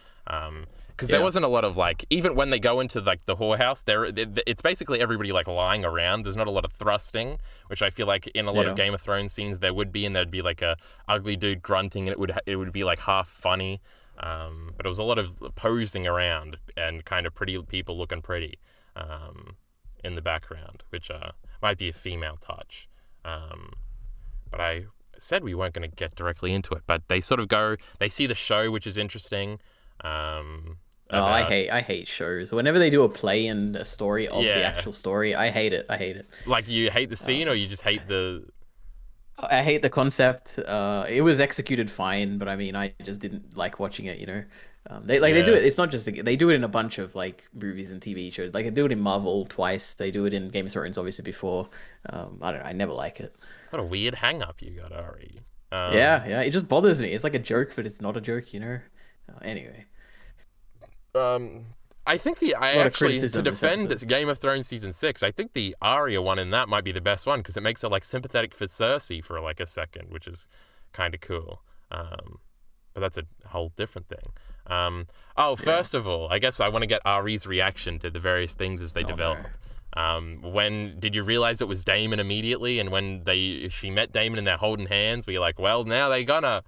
Because there wasn't a lot of like, even when they go into like the whorehouse, it's basically everybody like lying around. There's not a lot of thrusting, which I feel like in a lot of Game of Thrones scenes there would be, and there'd be like a ugly dude grunting, and it would be like half funny. But it was a lot of posing around and kind of pretty people looking pretty in the background, which might be a female touch. But I said we weren't going to get directly into it, but they sort of they see the show, which is interesting. I hate shows. Whenever they do a play and a story of the actual story, I hate it. Like, you hate the scene, or you just hate I hate the concept. It was executed fine, but I mean, I just didn't like watching it. They do it. It's not just they do it in a bunch of like movies and TV shows. Like they do it in Marvel twice. They do it in Game of Thrones, obviously before. I don't know. I never like it. What a weird hang up you got, Ari. Yeah. It just bothers me. It's like a joke, but it's not a joke. Anyway. I think actually, to defend this Game of Thrones season 6, I think the Arya one in that might be the best one because it makes her like sympathetic for Cersei for like a second, which is kind of cool. But that's a whole different thing. First of all, I guess I want to get Ari's reaction to the various things as they develop. No. When did you realize it was Daemon immediately? And when she met Daemon and they're holding hands, were you like, well, now they gonna,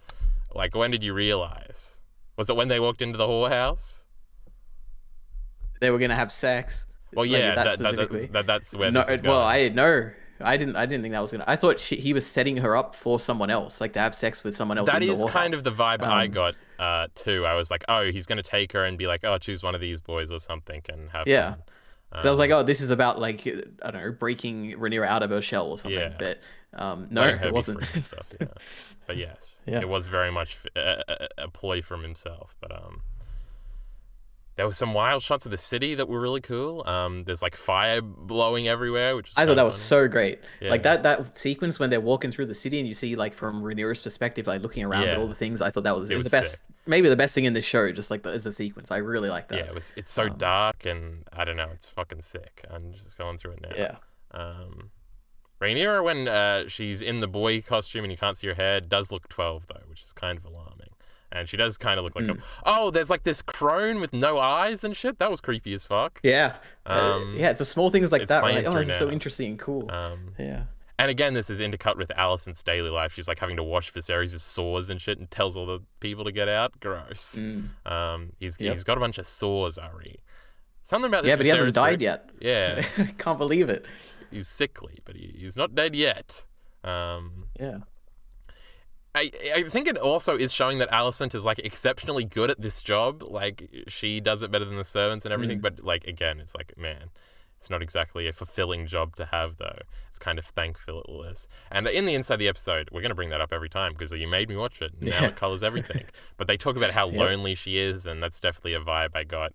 like, when did you realize? Was it when they walked into the whorehouse? They were gonna have sex. Well, yeah, that's where this is going. Well, I didn't think that was gonna. I thought he was setting her up for someone else, like to have sex with someone else. That in the is kind whorehouse. of the vibe I got too. I was like, oh, he's gonna take her and be like, oh, choose one of these boys or something and have Yeah. fun. So I was like, oh, this is about like I don't know, breaking Rhaenyra out of her shell or something. Yeah. But no, letting her it be wasn't. free and stuff. Yeah, but yes, Yeah. it was very much a ploy from himself. But there were some wild shots of the city that were really cool. There's like fire blowing everywhere, which is I thought kind that of was funny. so great. Yeah. Like that sequence when they're walking through the city and you see like from Rhaenyra's perspective, like looking around at all Yeah. the things. I thought that was It it was was the best, sick. maybe the best thing in this show. Just like as a sequence, I really like Yeah, that. it's so Um, dark and I don't know, it's fucking sick. I'm just going through it now. yeah. Rhaenyra, when she's in the boy costume and you can't see her hair, does look 12 though, which is kind of alarming. And she does kind of look like oh, there's like this crone with no eyes and shit. That was creepy as fuck. Yeah. Um, Yeah. It's the small things like it's that. playing Right? Oh, through this is so now. interesting and cool. Yeah. And again, this is intercut with Alicent's daily life. She's like having to wash Viserys' sores and shit and tells all the people to get out. Gross. He's got a bunch of sores, Ari. Something about this. Yeah, but he hasn't Viserys died yet. Yeah. I can't believe it. He's sickly, but he's not dead yet. Yeah. I think it also is showing that Alicent is like exceptionally good at this job. Like she does it better than the servants and everything. But like again, it's like man, it's not exactly a fulfilling job to have though. It's kind of thankless. And in the inside of the episode, we're gonna bring that up every time because you made me watch it. And now it colors everything. But they talk about how lonely she is, and that's definitely a vibe I got.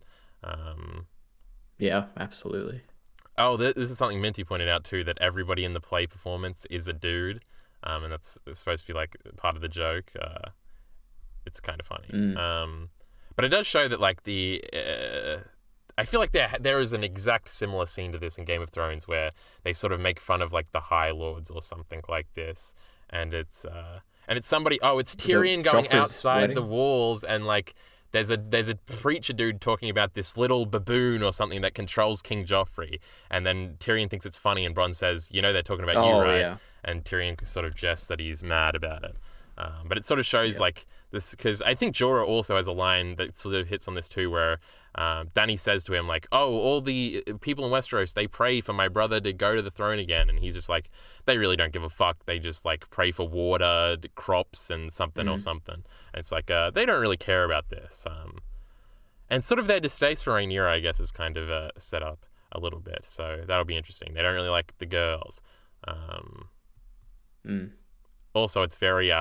Yeah, absolutely. Oh, this is something Minty pointed out too, that everybody in the play performance is a dude. And that's supposed to be like part of the joke. It's kind of funny. But it does show that like I feel like there is an exact similar scene to this in Game of Thrones where they sort of make fun of like the High Lords or something like this, and it's somebody. Oh, it's Tyrion going Joffrey's outside wedding? the walls and like. There's a preacher dude talking about this little baboon or something that controls King Joffrey, and then Tyrion thinks it's funny, and Bronn says, "You know they're talking about you, right?" Yeah. And Tyrion sort of jests that he's mad about it. But it sort of shows like this because I think Jorah also has a line that sort of hits on this too, where Dany says to him like, "Oh, all the people in Westeros they pray for my brother to go to the throne again," and he's just like, "They really don't give a fuck. They just like pray for water, crops, and something or something." And it's like they don't really care about this. And sort of their distaste for Rhaenyra, I guess, is kind of set up a little bit. So that'll be interesting. They don't really like the girls. Also, it's very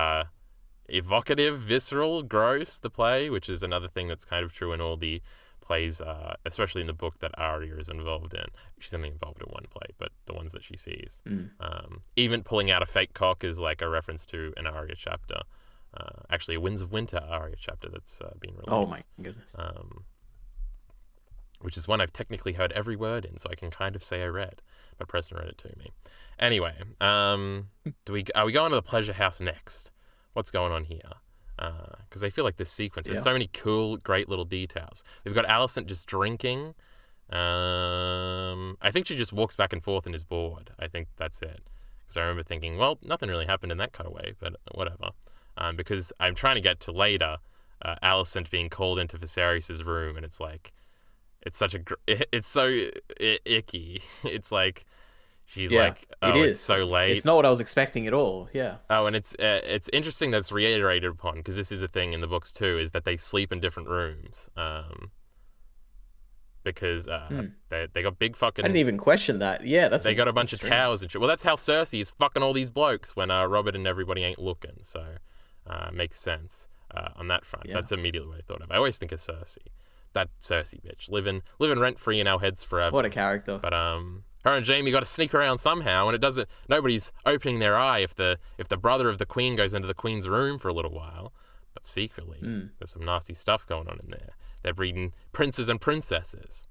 evocative, visceral, gross, the play, which is another thing that's kind of true in all the plays, especially in the book that Arya is involved in. She's only involved in one play, but the ones that she sees. Even pulling out a fake cock is like a reference to an Arya chapter. Actually, a Winds of Winter Arya chapter that's been released. Oh my goodness. Which is one I've technically heard every word in, so I can kind of say I read. But Preston read it to me. Anyway, are we going to the pleasure house next? What's going on here? Because I feel like this sequence, there's so many cool, great little details. We've got Alicent just drinking. I think she just walks back and forth and is bored. I think that's it. Because I remember thinking, well, nothing really happened in that cutaway, but whatever. Because I'm trying to get to later, Alicent being called into Viserys' room, and it's like, it's such a, it's so icky. It's like, she's like, oh, it's so late. It's not what I was expecting at all. Yeah. Oh, and it's interesting that it's reiterated upon, because this is a thing in the books too, is that they sleep in different rooms. Because they got big fucking. I didn't even question that. Yeah, they got a bunch of towers and shit. Well, that's how Cersei is fucking all these blokes when Robert and everybody ain't looking. So makes sense on that front. Yeah. That's immediately what I thought of. I always think of Cersei, that Cersei bitch, living rent free in our heads forever. What a character. But her and Jaime got to sneak around somehow, and it doesn't. Nobody's opening their eye if the brother of the queen goes into the queen's room for a little while. But secretly, there's some nasty stuff going on in there. They're breeding princes and princesses.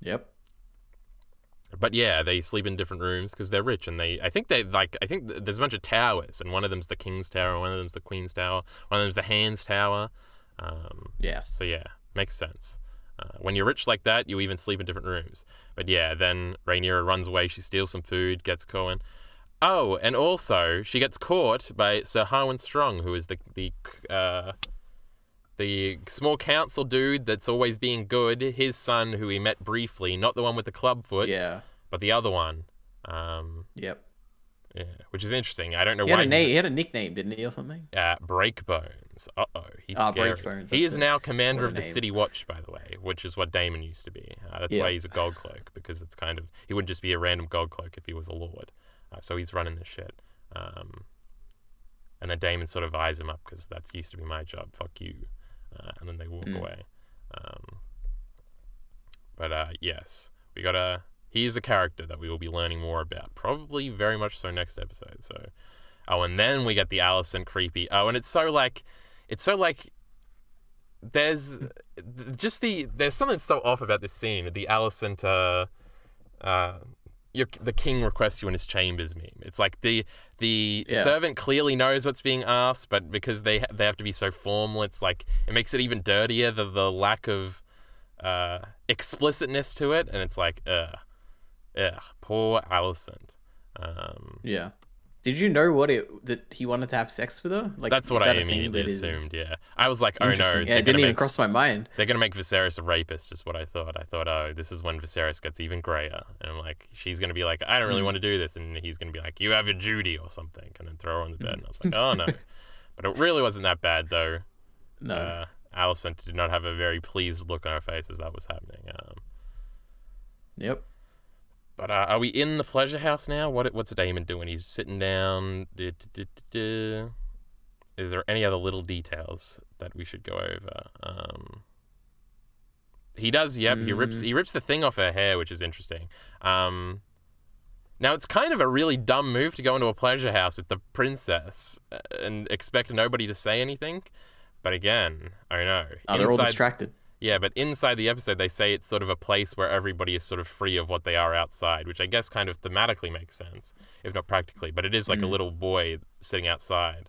Yep. But yeah, they sleep in different rooms because they're rich, and I think there's a bunch of towers, and one of them's the king's tower, one of them's the queen's tower, one of them's the hand's tower. Yes. So yeah, makes sense. When you're rich like that, you even sleep in different rooms. But yeah, then Rhaenyra runs away. She steals some food, gets going. Oh, and also she gets caught by Sir Harwin Strong, who is the small council dude that's always being good. His son, who he met briefly, not the one with the club foot, but the other one. Yep. Yeah, which is interesting. I don't know why. He had a nickname, didn't he, or something? Breakbone. Bones. Uh-oh, he's Ah, scary. Breach Bones. He is now What commander a of the name. City Watch, by the way, which is what Daemon used to be. That's Yeah. why he's a gold cloak, because it's kind of, he wouldn't just be a random gold cloak if he was a lord. So he's running this shit. And then Daemon sort of eyes him up, because that's used to be my job. Fuck you. And then they walk away. But yes, we got he is a character that we will be learning more about, probably very much so next episode. So, and then we get the Alicent creepy. And it's so like, there's there's something so off about this scene. The Alicent, the king requests you in his chambers meme. It's like the servant clearly knows what's being asked, but because they have to be so formal, it's like it makes it even dirtier. The lack of explicitness to it, and it's like, poor Alicent. Yeah. Did you know that he wanted to have sex with her? Like, That's what is I that a thing immediately that is assumed. Yeah, I was like, oh no, interesting? Yeah, it didn't even cross my mind. they're gonna make Viserys a rapist. Is what I thought. I thought, oh, this is when Viserys gets even grayer, and I'm like, she's gonna be like, I don't really want to do this, and he's gonna be like, you have a duty or something, and then throw her on the bed. And I was like, oh no, but it really wasn't that bad though. No. Alicent did not have a very pleased look on her face as that was happening. Yep. But are we in the pleasure house now? What's Daemon doing? He's sitting down. Is there any other little details that we should go over? He does. Yep. He rips the thing off her hair, which is interesting. Now it's kind of a really dumb move to go into a pleasure house with the princess and expect nobody to say anything. But again, I don't know. They're all distracted. Yeah, but inside the episode, they say it's sort of a place where everybody is sort of free of what they are outside, which I guess kind of thematically makes sense, if not practically. But it is like a little boy sitting outside.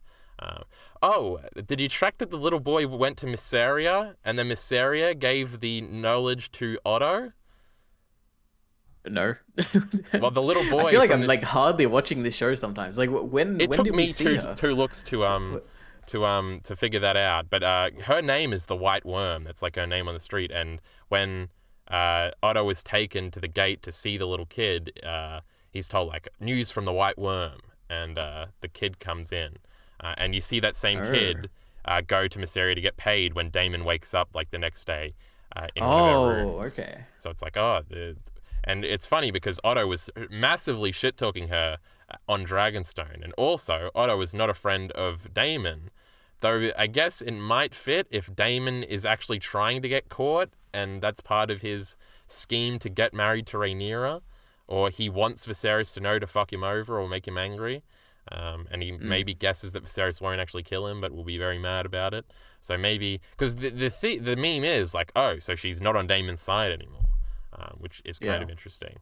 Did you track that the little boy went to Mysaria, and then Mysaria gave the knowledge to Otto? No. Well, the little boy. I feel like I'm like hardly watching this show sometimes. Like when it when took did me we see her? two looks to figure that out. But her name is the White Worm. That's like her name on the street. And when Otto was taken to the gate to see the little kid, he's told like news from the White Worm, and the kid comes in, and you see that same kid go to Mysaria to get paid when Daemon wakes up like the next day in one of her rooms. Okay. So it's like and it's funny because Otto was massively shit talking her on Dragonstone, and also Otto was not a friend of Daemon, though I guess it might fit if Daemon is actually trying to get caught, and that's part of his scheme to get married to Rhaenyra, or he wants Viserys to know to fuck him over or make him angry, and he maybe guesses that Viserys won't actually kill him, but will be very mad about it. So maybe because the meme is like, oh, so she's not on Daemon's side anymore, which is kind of interesting.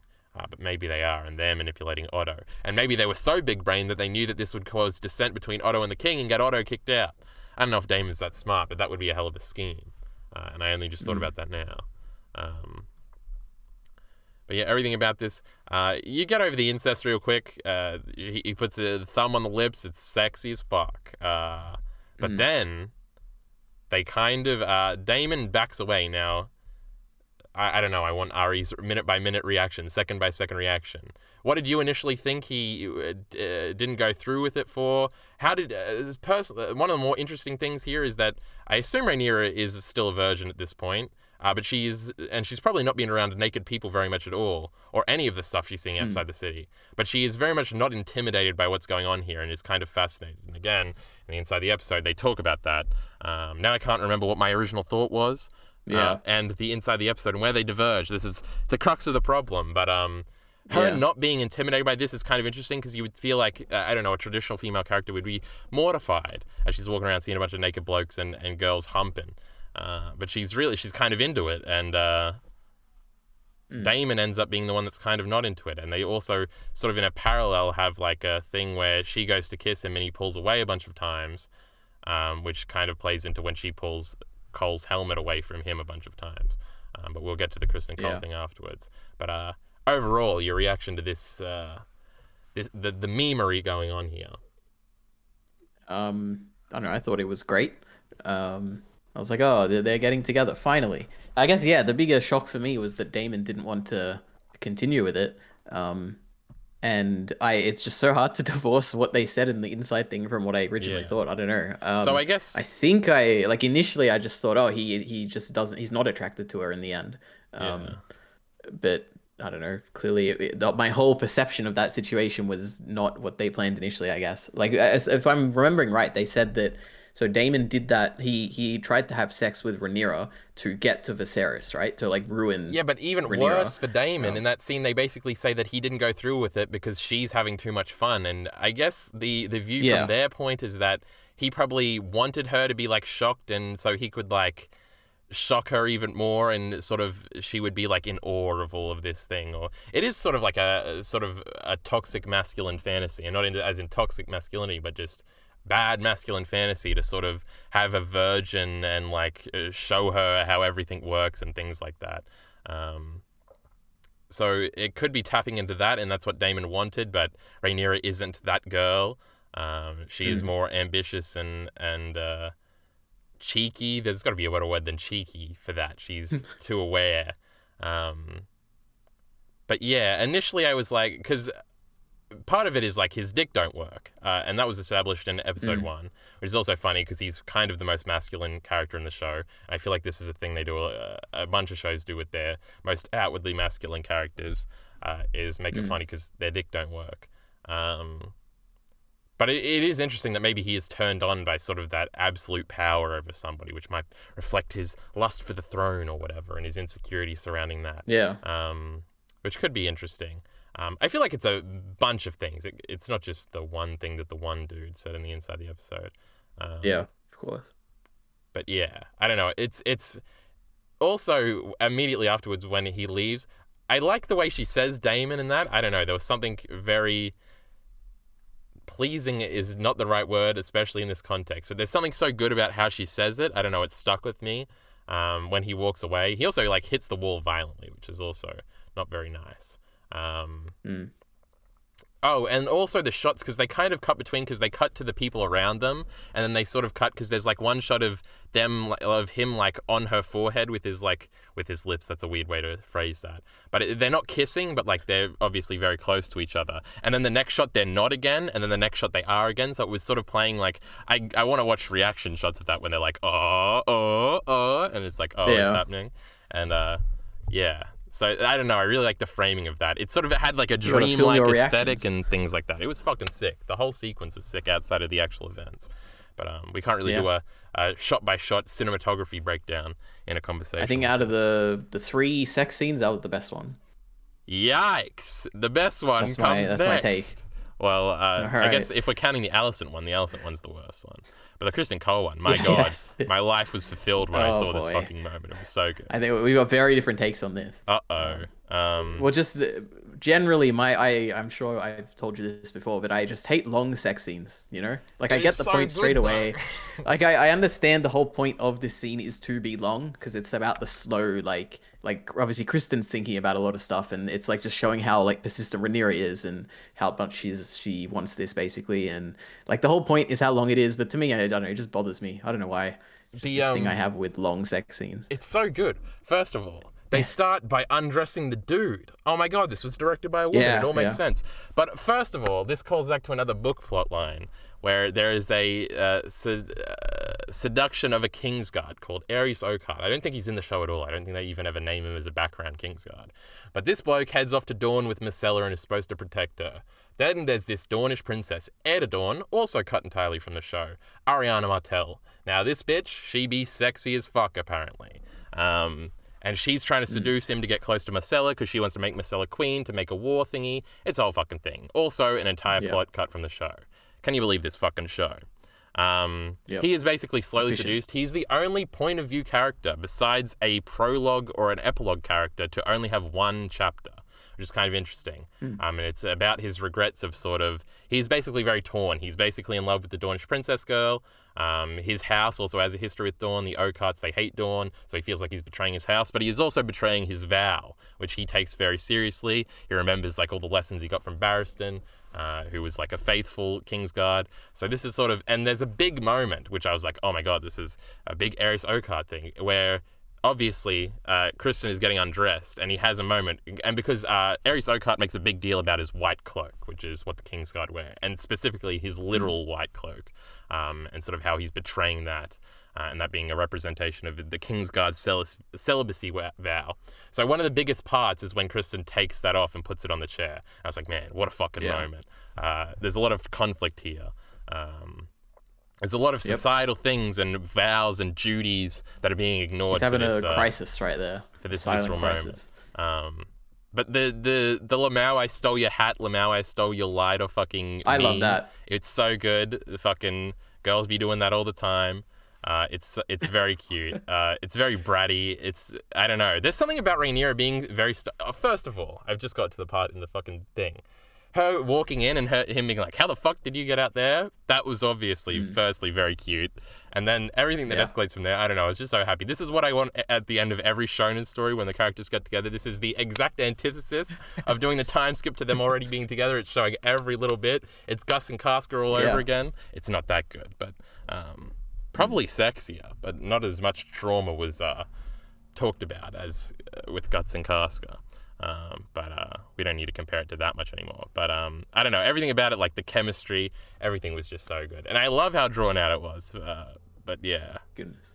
But maybe they are, and they're manipulating Otto. And maybe they were so big-brained that they knew that this would cause dissent between Otto and the king and get Otto kicked out. I don't know if Daemon's that smart, but that would be a hell of a scheme. And I only just thought about that now. But yeah, everything about this, you get over the incest real quick. He puts a thumb on the lips. It's sexy as fuck. But then they kind of, Daemon backs away now. I don't know. I want Ari's minute-by-minute reaction, second-by-second reaction. What did you initially think he didn't go through with it for? How did one of the more interesting things here is that I assume Rhaenyra is still a virgin at this point, but she's probably not been around naked people very much at all, or any of the stuff she's seeing outside the city. But she is very much not intimidated by what's going on here, and is kind of fascinated. And again, inside the episode, they talk about that. Now I can't remember what my original thought was. And the inside the episode and where they diverge. This is the crux of the problem. But her not being intimidated by this is kind of interesting, because you would feel like, I don't know, a traditional female character would be mortified as she's walking around seeing a bunch of naked blokes and girls humping. But she's kind of into it. And Daemon ends up being the one that's kind of not into it. And they also sort of in a parallel have like a thing where she goes to kiss him and he pulls away a bunch of times, which kind of plays into when she pulls Cole's helmet away from him a bunch of times, but we'll get to the Kristen Cole thing afterwards. But overall, your reaction to this, the memery going on here? I don't know. I thought it was great. I was like, oh, they're getting together finally. I guess the bigger shock for me was that Daemon didn't want to continue with it, and and it's just so hard to divorce what they said in the inside thing from what I originally Yeah. thought. I don't know. So I I guess think I like initially I just thought, oh, he just doesn't, he's not attracted to her in the end. yeah. But I don't know. Clearly, my whole perception of that situation was not what they planned initially, I guess. Like, if I'm remembering right, they said that. So Daemon did that. He tried to have sex with Rhaenyra to get to Viserys, right? To like ruin Yeah, but even Rhaenyra. worse for Damon, in Um, that scene, they basically say that he didn't go through with it because she's having too much fun. And I guess the view from yeah, their point is that he probably wanted her to be like shocked, and so he could like shock her even more, and sort of she would be like in awe of all of this thing. Or it is sort of like a sort of a toxic masculine fantasy, and not as in toxic masculinity, but just bad masculine fantasy to sort of have a virgin and like show her how everything works and things like that. Um, so it could be tapping into that, and that's what Damon wanted. But Rhaenyra isn't that girl. She is mm, more ambitious and cheeky. There's got to be a better word than cheeky for that. She's too aware. Um, but yeah, initially I was like, because part of it is like his dick don't work, and that was established in episode mm, 1, which is also funny because he's kind of the most masculine character in the show. I feel like this is a thing they do, a bunch of shows do with their most outwardly masculine characters, is make it mm. funny because their dick don't work. But it is interesting that maybe he is turned on by sort of that absolute power over somebody, which might reflect his lust for the throne or whatever, and his insecurity surrounding that. Yeah, Which could be interesting. I feel like it's a bunch of things. It's not just the one thing that the one dude said in the inside the episode. yeah, of course. But yeah, I don't know. It's also immediately afterwards when he leaves, I like the way she says Damon in that. I don't know. There was something very pleasing is not the right word, especially in this context. But there's something so good about how she says it. I don't know. It stuck with me. When he walks away, he also like hits the wall violently, which is also not very nice. Mm. Oh, and also the shots, because they kind of cut between, because they cut to the people around them, and then they sort of cut, because there's like one shot of him like on her forehead with his lips. That's a weird way to phrase that. But they're not kissing, but like they're obviously very close to each other. And then the next shot they're not again, and then the next shot they are again. So it was sort of playing like, I want to watch reaction shots of that when they're like, and it's like, it's happening. And yeah. So, I don't know, I really like the framing of that. It sort of had like a dreamlike aesthetic and things like that. It was fucking sick. The whole sequence is sick outside of the actual events. But we can't really do a shot-by-shot cinematography breakdown in a conversation. I think out of the 3 sex scenes, that was the best one. Yikes! The best one comes next. That's my take. Well, I guess if we're counting the Alicent one's the worst one. But the Kristen Cole one, my God, my life was fulfilled when I saw this fucking moment. It was so good. I think we got very different takes on this. Well, just generally, I'm sure I've told you this before, but I just hate long sex scenes. You know, like I get the point straight away. Like I understand the whole point of this scene is to be long because it's about the slow, like obviously Kristen's thinking about a lot of stuff, and it's like just showing how like persistent Rhaenyra is and how much she wants this basically, and like the whole point is how long it is. But to me, I don't know, it just bothers me. I don't know why. Just this thing I have with long sex scenes. It's so good. First of all, they start by undressing the dude. Oh my God, this was directed by a woman. It all makes sense. But first of all, this calls back to another book plot line where there is a seduction of a Kingsguard called Aerys Oakheart. I don't think he's in the show at all. I don't think they even ever name him as a background Kingsguard. But this bloke heads off to Dawn with Myrcella and is supposed to protect her. Then there's this Dornish princess, heir to Dawn, also cut entirely from the show, Ariana Martell. Now this bitch, she be sexy as fuck apparently. And she's trying to seduce him to get close to Myrcella because she wants to make Myrcella queen to make a war thingy. It's a whole fucking thing. Also, an entire plot cut from the show. Can you believe this fucking show? He is basically slowly seduced. He's the only point of view character besides a prologue or an epilogue character to only have one chapter, which is kind of interesting. And it's about his regrets of sort of, he's basically very torn. He's basically in love with the Dornish princess girl. His house also has a history with Dawn. The Oakhearts, they hate Dawn, so he feels like he's betraying his house, but he is also betraying his vow, which he takes very seriously. He remembers like all the lessons he got from Barristan, who was like a faithful Kingsguard. So this is sort of, and there's a big moment, which I was like, oh my God, this is a big Aerys Oakheart thing, where obviously, Kristen is getting undressed, and he has a moment, and because Aerys Oakheart makes a big deal about his white cloak, which is what the Kingsguard wear, and specifically his literal white cloak, and sort of how he's betraying that, and that being a representation of the Kingsguard's celibacy vow. So one of the biggest parts is when Kristen takes that off and puts it on the chair. I was like, man, what a fucking moment. There's a lot of conflict here. There's a lot of societal things and vows and duties that are being ignored. He's having a crisis right there. For this visceral moment. But the Lamau, I stole your hat, Lamau, I stole your light, or fucking I love that. It's so good. The fucking girls be doing that all the time. It's very cute. It's very bratty. I don't know. There's something about Rhaenyra being very... First of all, I've just got to the part in the fucking thing. Her walking in and him being like, how the fuck did you get out there? That was obviously, firstly, very cute. And then everything that escalates from there, I don't know, I was just so happy. This is what I want at the end of every shonen story when the characters get together. This is the exact antithesis of doing the time skip to them already being together. It's showing every little bit. It's Gus and Casca all over again. It's not that good, but probably sexier, but not as much trauma was talked about as with Guts and Casca. But we don't need to compare it to that much anymore. But I don't know, everything about it, like the chemistry, everything was just so good. And I love how drawn out it was. But yeah. Goodness.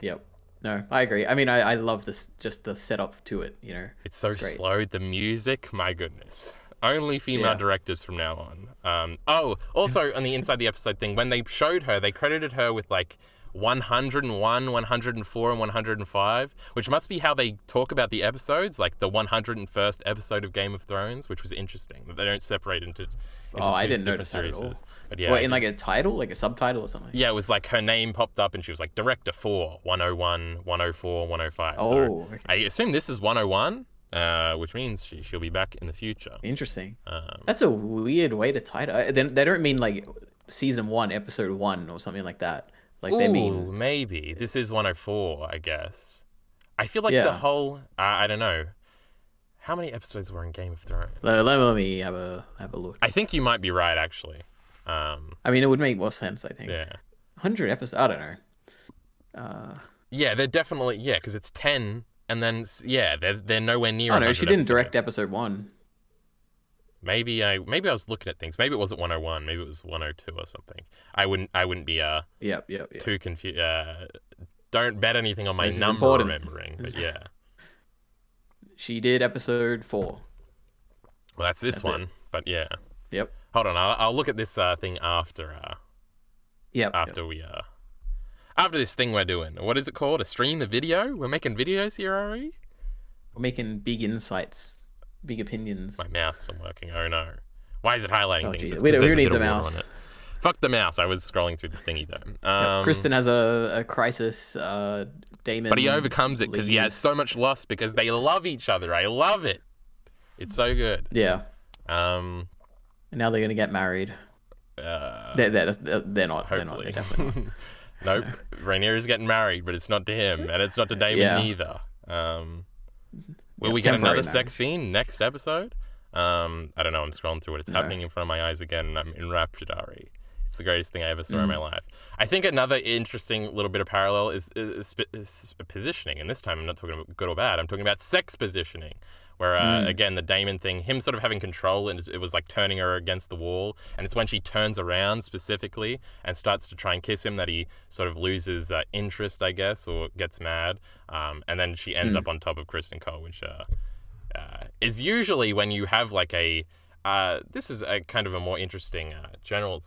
Yep. No, I agree. I mean, I love this, just the setup to it, you know. It's so slow. The music, my goodness. Only female directors from now on. Also on the inside the episode thing, when they showed her, they credited her with like 101, 104, and 105, which must be how they talk about the episodes, like the 101st episode of Game of Thrones, which was interesting that they don't separate into I two didn't different notice that at all. But yeah, what, in like a title, like a subtitle or something? Yeah, it was like her name popped up and she was like Director 4, 101, 104, 105. Oh, so okay. I assume this is 101, which means she'll be back in the future. Interesting. That's a weird way to title. They don't mean like season 1, episode 1 or something like that. Like they mean maybe this is 104, I guess. I feel like the whole I don't know. How many episodes were in Game of Thrones? Let me have a look. I think you might be right, actually. I mean, it would make more sense, I think. Yeah. 100 episodes. I don't know. Yeah, they're definitely because it's 10, and then they're nowhere near. Oh no, she didn't direct episode 1. Maybe I was looking at things. Maybe it wasn't 101. Maybe it was 102 or something. I wouldn't be too confused. Don't bet anything on my number remembering. But yeah, she did episode 4. Well, that's this one. But yeah. Yep. Hold on. I'll look at this thing after. After this thing we're doing. What is it called? A stream, a video? We're making videos here, are we? We're making big insights. Big opinions. My mouse isn't working. Oh no. Why is it highlighting things? We need a mouse. Fuck the mouse. I was scrolling through the thingy though. Kristen has a crisis. Damon. But he overcomes it because he has so much loss because they love each other. I love it. It's so good. Yeah. And now they're gonna get married. They're not. Hopefully. They're definitely not. Nope. Rhaenyra's getting married, but it's not to him, and it's not to Damon neither. Will we get another sex scene next episode? I don't know. I'm scrolling through it. It's happening in front of my eyes again, and I'm enraptured, Ari. It's the greatest thing I ever saw in my life. I think another interesting little bit of parallel is positioning, and this time I'm not talking about good or bad. I'm talking about sex positioning, where, again, the Damon thing, him sort of having control, and it was like turning her against the wall, and it's when she turns around specifically and starts to try and kiss him that he sort of loses interest, I guess, or gets mad, and then she ends up on top of Kristen Cole, which is usually when you have like a this is a kind of a more interesting general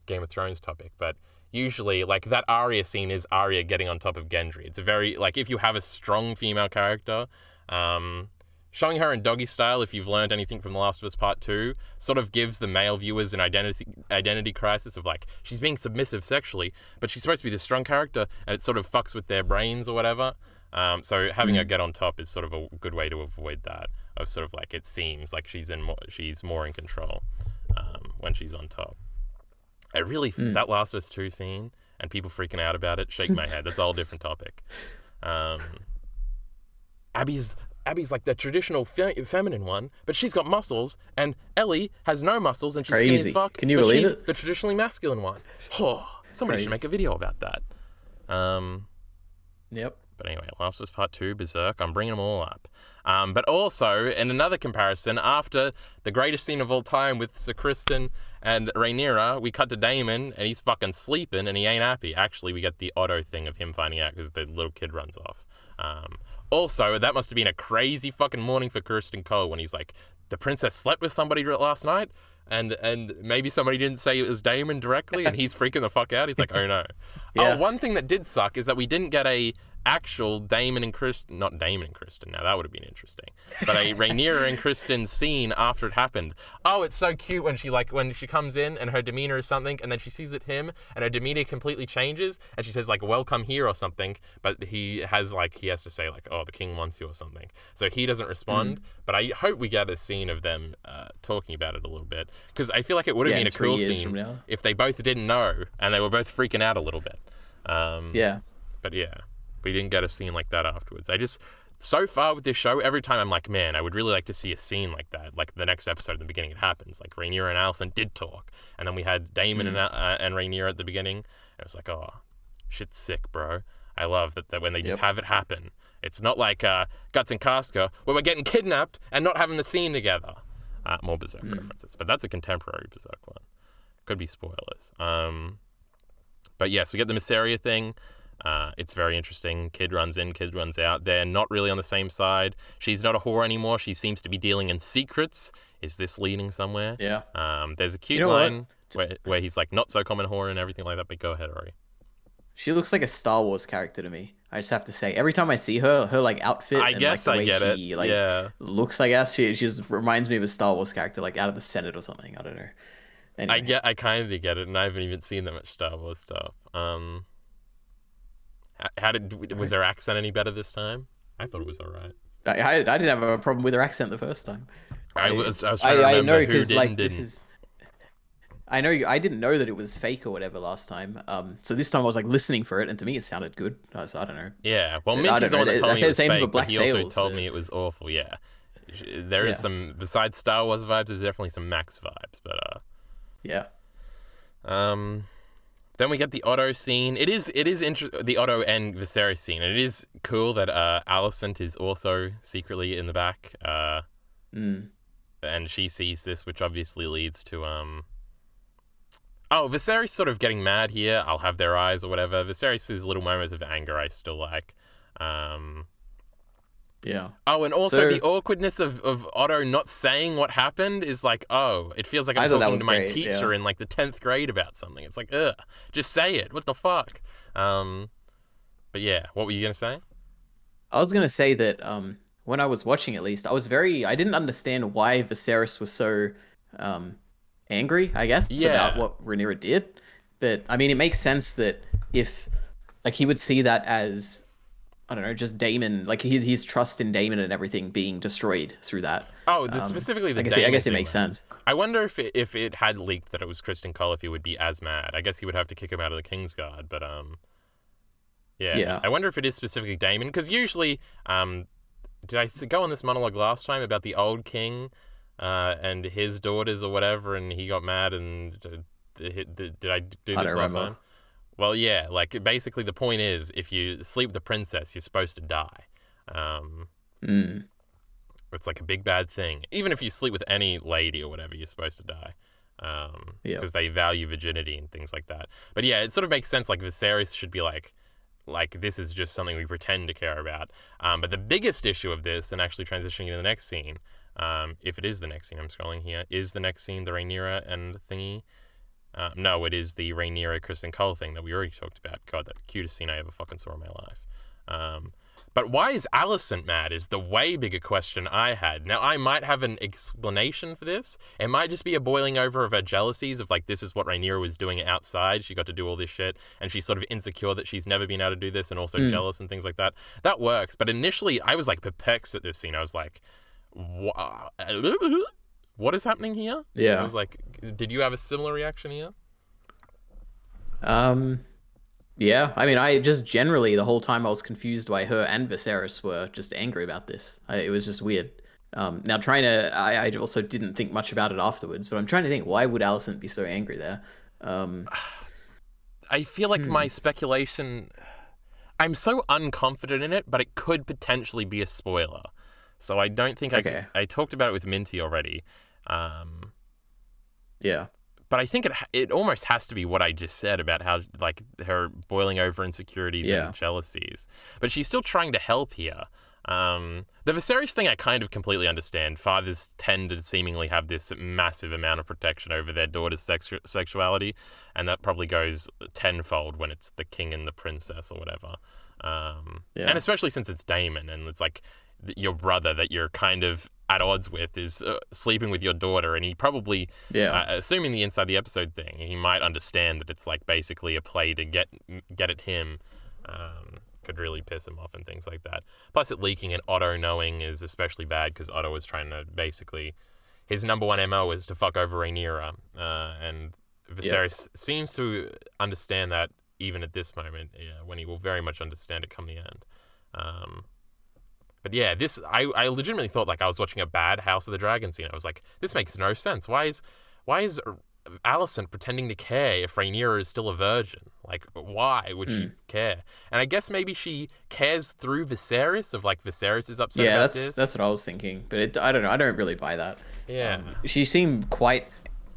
Game of Thrones topic, but usually like that Arya scene is Arya getting on top of Gendry. It's a very, like, if you have a strong female character, showing her in doggy style, if you've learned anything from The Last of Us Part 2, sort of gives the male viewers an identity crisis of like, she's being submissive sexually, but she's supposed to be the strong character, and it sort of fucks with their brains or whatever. So having her get on top is sort of a good way to avoid that, of sort of like, it seems like she's more in control when she's on top. I really that Last of Us 2 scene and people freaking out about it, shake my head. That's a whole different topic. Abby's like the traditional feminine one, but she's got muscles, and Ellie has no muscles and she's skinny as fuck. Can you believe it? The traditionally masculine one. Oh, somebody should make a video about that. Yep. But anyway, Last of Us Part 2, Berserk, I'm bringing them all up. But also, in another comparison, after the greatest scene of all time with Sir Criston and Rhaenyra, we cut to Daemon, and he's fucking sleeping, and he ain't happy. Actually, we get the Otto thing of him finding out because the little kid runs off. Also, that must have been a crazy fucking morning for Criston Cole when he's like, the princess slept with somebody last night, and maybe somebody didn't say it was Daemon directly, and he's freaking the fuck out. He's like, oh no. Yeah. Oh, one thing that did suck is that we didn't get a actual Daemon and Criston, not Daemon and Criston, now that would have been interesting, but a Rhaenyra and Criston scene after it happened. Oh, it's so cute when she comes in and her demeanor is something, and then she sees it him, and her demeanor completely changes, and she says like, welcome here or something, but he has to say like, oh, the king wants you or something. So he doesn't respond, but I hope we get a scene of them talking about it a little bit, because I feel like it would have been a cool scene if they both didn't know, and they were both freaking out a little bit. Yeah. But yeah. We didn't get a scene like that afterwards. So far with this show, every time I'm like, man, I would really like to see a scene like that. Like the next episode in the beginning, it happens. Like Rhaenyra and Alicent did talk. And then we had Daemon and Rhaenyra at the beginning. And it was like, oh, shit's sick, bro. I love that when they just have it happen. It's not like Guts and Casca, where we're getting kidnapped and not having the scene together. More Berserk references. But that's a contemporary Berserk one. Could be spoilers. But yes, we get the Mysaria thing. It's very interesting. Kid runs in, kid runs out. They're not really on the same side. She's not a whore anymore. She seems to be dealing in secrets. Is this leading somewhere? Yeah. There's a cute line where he's like, not so common whore and everything like that, but go ahead, Ori. She looks like a Star Wars character to me. I just have to say, every time I see her like outfit and like the way she looks, I guess she just reminds me of a Star Wars character, like out of the Senate or something. I don't know. Anyway. I kind of get it, and I haven't even seen that much Star Wars stuff. Was her accent any better this time? I thought it was all right. I didn't have a problem with her accent the first time. I was trying to remember who did and didn't. I know I didn't know that it was fake or whatever last time. So this time I was like listening for it, and to me it sounded good. So I don't know. Yeah, well, Minty's the one that told me it was fake, but he also told me it was awful. Yeah, there is some, besides Star Wars vibes, there's definitely some Max vibes, but yeah. Then we get the Otto scene. It is interesting, the Otto and Viserys scene. And it is cool that Alicent is also secretly in the back. And she sees this, which obviously leads to Viserys sort of getting mad here. I'll have their eyes or whatever. Viserys' little moments of anger I still like. Yeah. Oh, and also the awkwardness of Otto not saying what happened is like, oh, it feels like I'm talking to my teacher in like the 10th grade about something. It's like, ugh, just say it. What the fuck? But yeah, what were you going to say? I was going to say that when I was watching, at least, I didn't understand why Viserys was so angry, I guess, about what Rhaenyra did. But I mean, it makes sense that if like he would see that as, I don't know, just Daemon, like his trust in Daemon and everything being destroyed through that. Oh, specifically the Daemon I guess it makes sense. I wonder if it had leaked that it was Criston Cole, if he would be as mad. I guess he would have to kick him out of the Kingsguard, but yeah. I wonder if it is specifically Daemon, because usually, did I go on this monologue last time about the old king and his daughters or whatever, and he got mad and did I do this last time? Well, yeah, like basically the point is, if you sleep with the princess, you're supposed to die. It's like a big bad thing. Even if you sleep with any lady or whatever, you're supposed to die. Because they value virginity and things like that. But yeah, it sort of makes sense. Like Viserys should be like this is just something we pretend to care about. But the biggest issue of this, and actually transitioning to the next scene, if it is the next scene, I'm scrolling here, is the next scene the Rhaenyra and thingy? No, it is the Rhaenyra Criston Cole thing that we already talked about. God, that cutest scene I ever fucking saw in my life. But why is Alicent mad is the way bigger question I had. Now, I might have an explanation for this. It might just be a boiling over of her jealousies of like, this is what Rhaenyra was doing outside. She got to do all this shit, and she's sort of insecure that she's never been able to do this, and also jealous and things like that. That works. But initially, I was like perplexed at this scene. I was like, what is happening here? Yeah. I was like, did you have a similar reaction here? Yeah, I mean, I just generally the whole time I was confused why her and Viserys were just angry about this. It was just weird. Now I also didn't think much about it afterwards, but I'm trying to think, why would Alicent be so angry there? I feel like my speculation, I'm so unconfident in it, but it could potentially be a spoiler. So I don't think Okay. I talked about it with Minty already. Um, Yeah. but I think it almost has to be what I just said about how, like, her boiling over insecurities Yeah. and jealousies. But she's still trying to help here. The Viserys thing I kind of completely understand. Fathers tend to seemingly have this massive amount of protection over their daughter's sexuality, and that probably goes tenfold when it's the king and the princess or whatever. Yeah. And especially since it's Daemon, and it's like your brother that you're kind of at odds with is sleeping with your daughter, and he probably, assuming the inside the episode thing, he might understand that it's like basically a play to get at him. Could really piss him off and things like that. Plus, it leaking and Otto knowing is especially bad because Otto was trying to basically, his number one MO is to fuck over Rhaenyra, and Viserys seems to understand that even at this moment, when he will very much understand it come the end. But yeah, this I legitimately thought like I was watching a bad House of the Dragon scene. I was like, this makes no sense. Why is Alicent pretending to care if Rhaenyra is still a virgin? Like, why would she care? And I guess maybe she cares through Viserys, of like Viserys is upset about this. Yeah, that's what I was thinking. But I don't know. I don't really buy that. Yeah. She seemed quite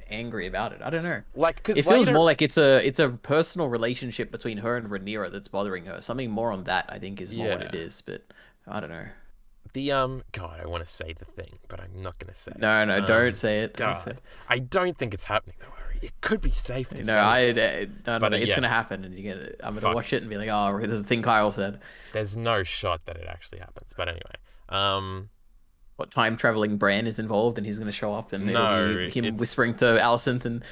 angry about it. I don't know. Like, because it feels more like it's a personal relationship between her and Rhaenyra that's bothering her. Something more on that, I think, is more what it is. But I don't know. The God, I want to say the thing, but I'm not going to say it. No, don't say it. God, say it. I don't think it's happening though. It could be safe to say. No, it's gonna happen, and I'm gonna watch it and be like, oh, there's a thing Kyle said. There's no shot that it actually happens, but anyway. What time traveling Bran is involved, and he's gonna show up, and it'll be him whispering to Alicent, and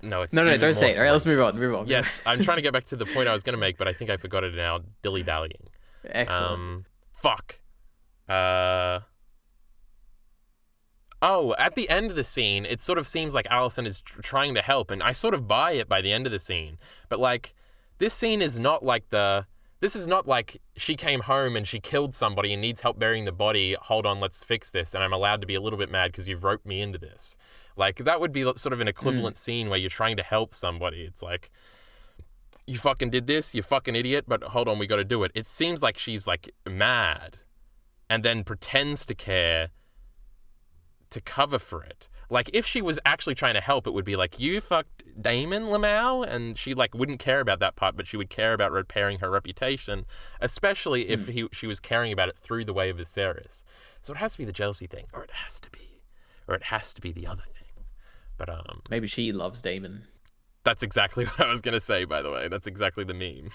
no, it's no, don't say it. All right, let's move on. Yes, I'm trying to get back to the point I was gonna make, but I think I forgot it now. Dilly-dallying. Excellent. Fuck. Oh, at the end of the scene, it sort of seems like Alicent is trying to help, and I sort of buy it by the end of the scene. But, like, this scene is not like this is not like she came home and she killed somebody and needs help burying the body. Hold on, let's fix this, and I'm allowed to be a little bit mad because you've roped me into this. Like, that would be sort of an equivalent scene where you're trying to help somebody. It's like, you fucking did this, you fucking idiot, but hold on, we gotta do it. It seems like she's, like, mad and then pretends to care to cover for it. Like, if she was actually trying to help, it would be like, you fucked Daemon Lamau, and she like wouldn't care about that part, but she would care about repairing her reputation, especially if she was caring about it through the way of Viserys. So it has to be the jealousy thing, or it has to be the other thing. But maybe she loves Daemon. That's exactly what I was gonna say, by the way. That's exactly the meme.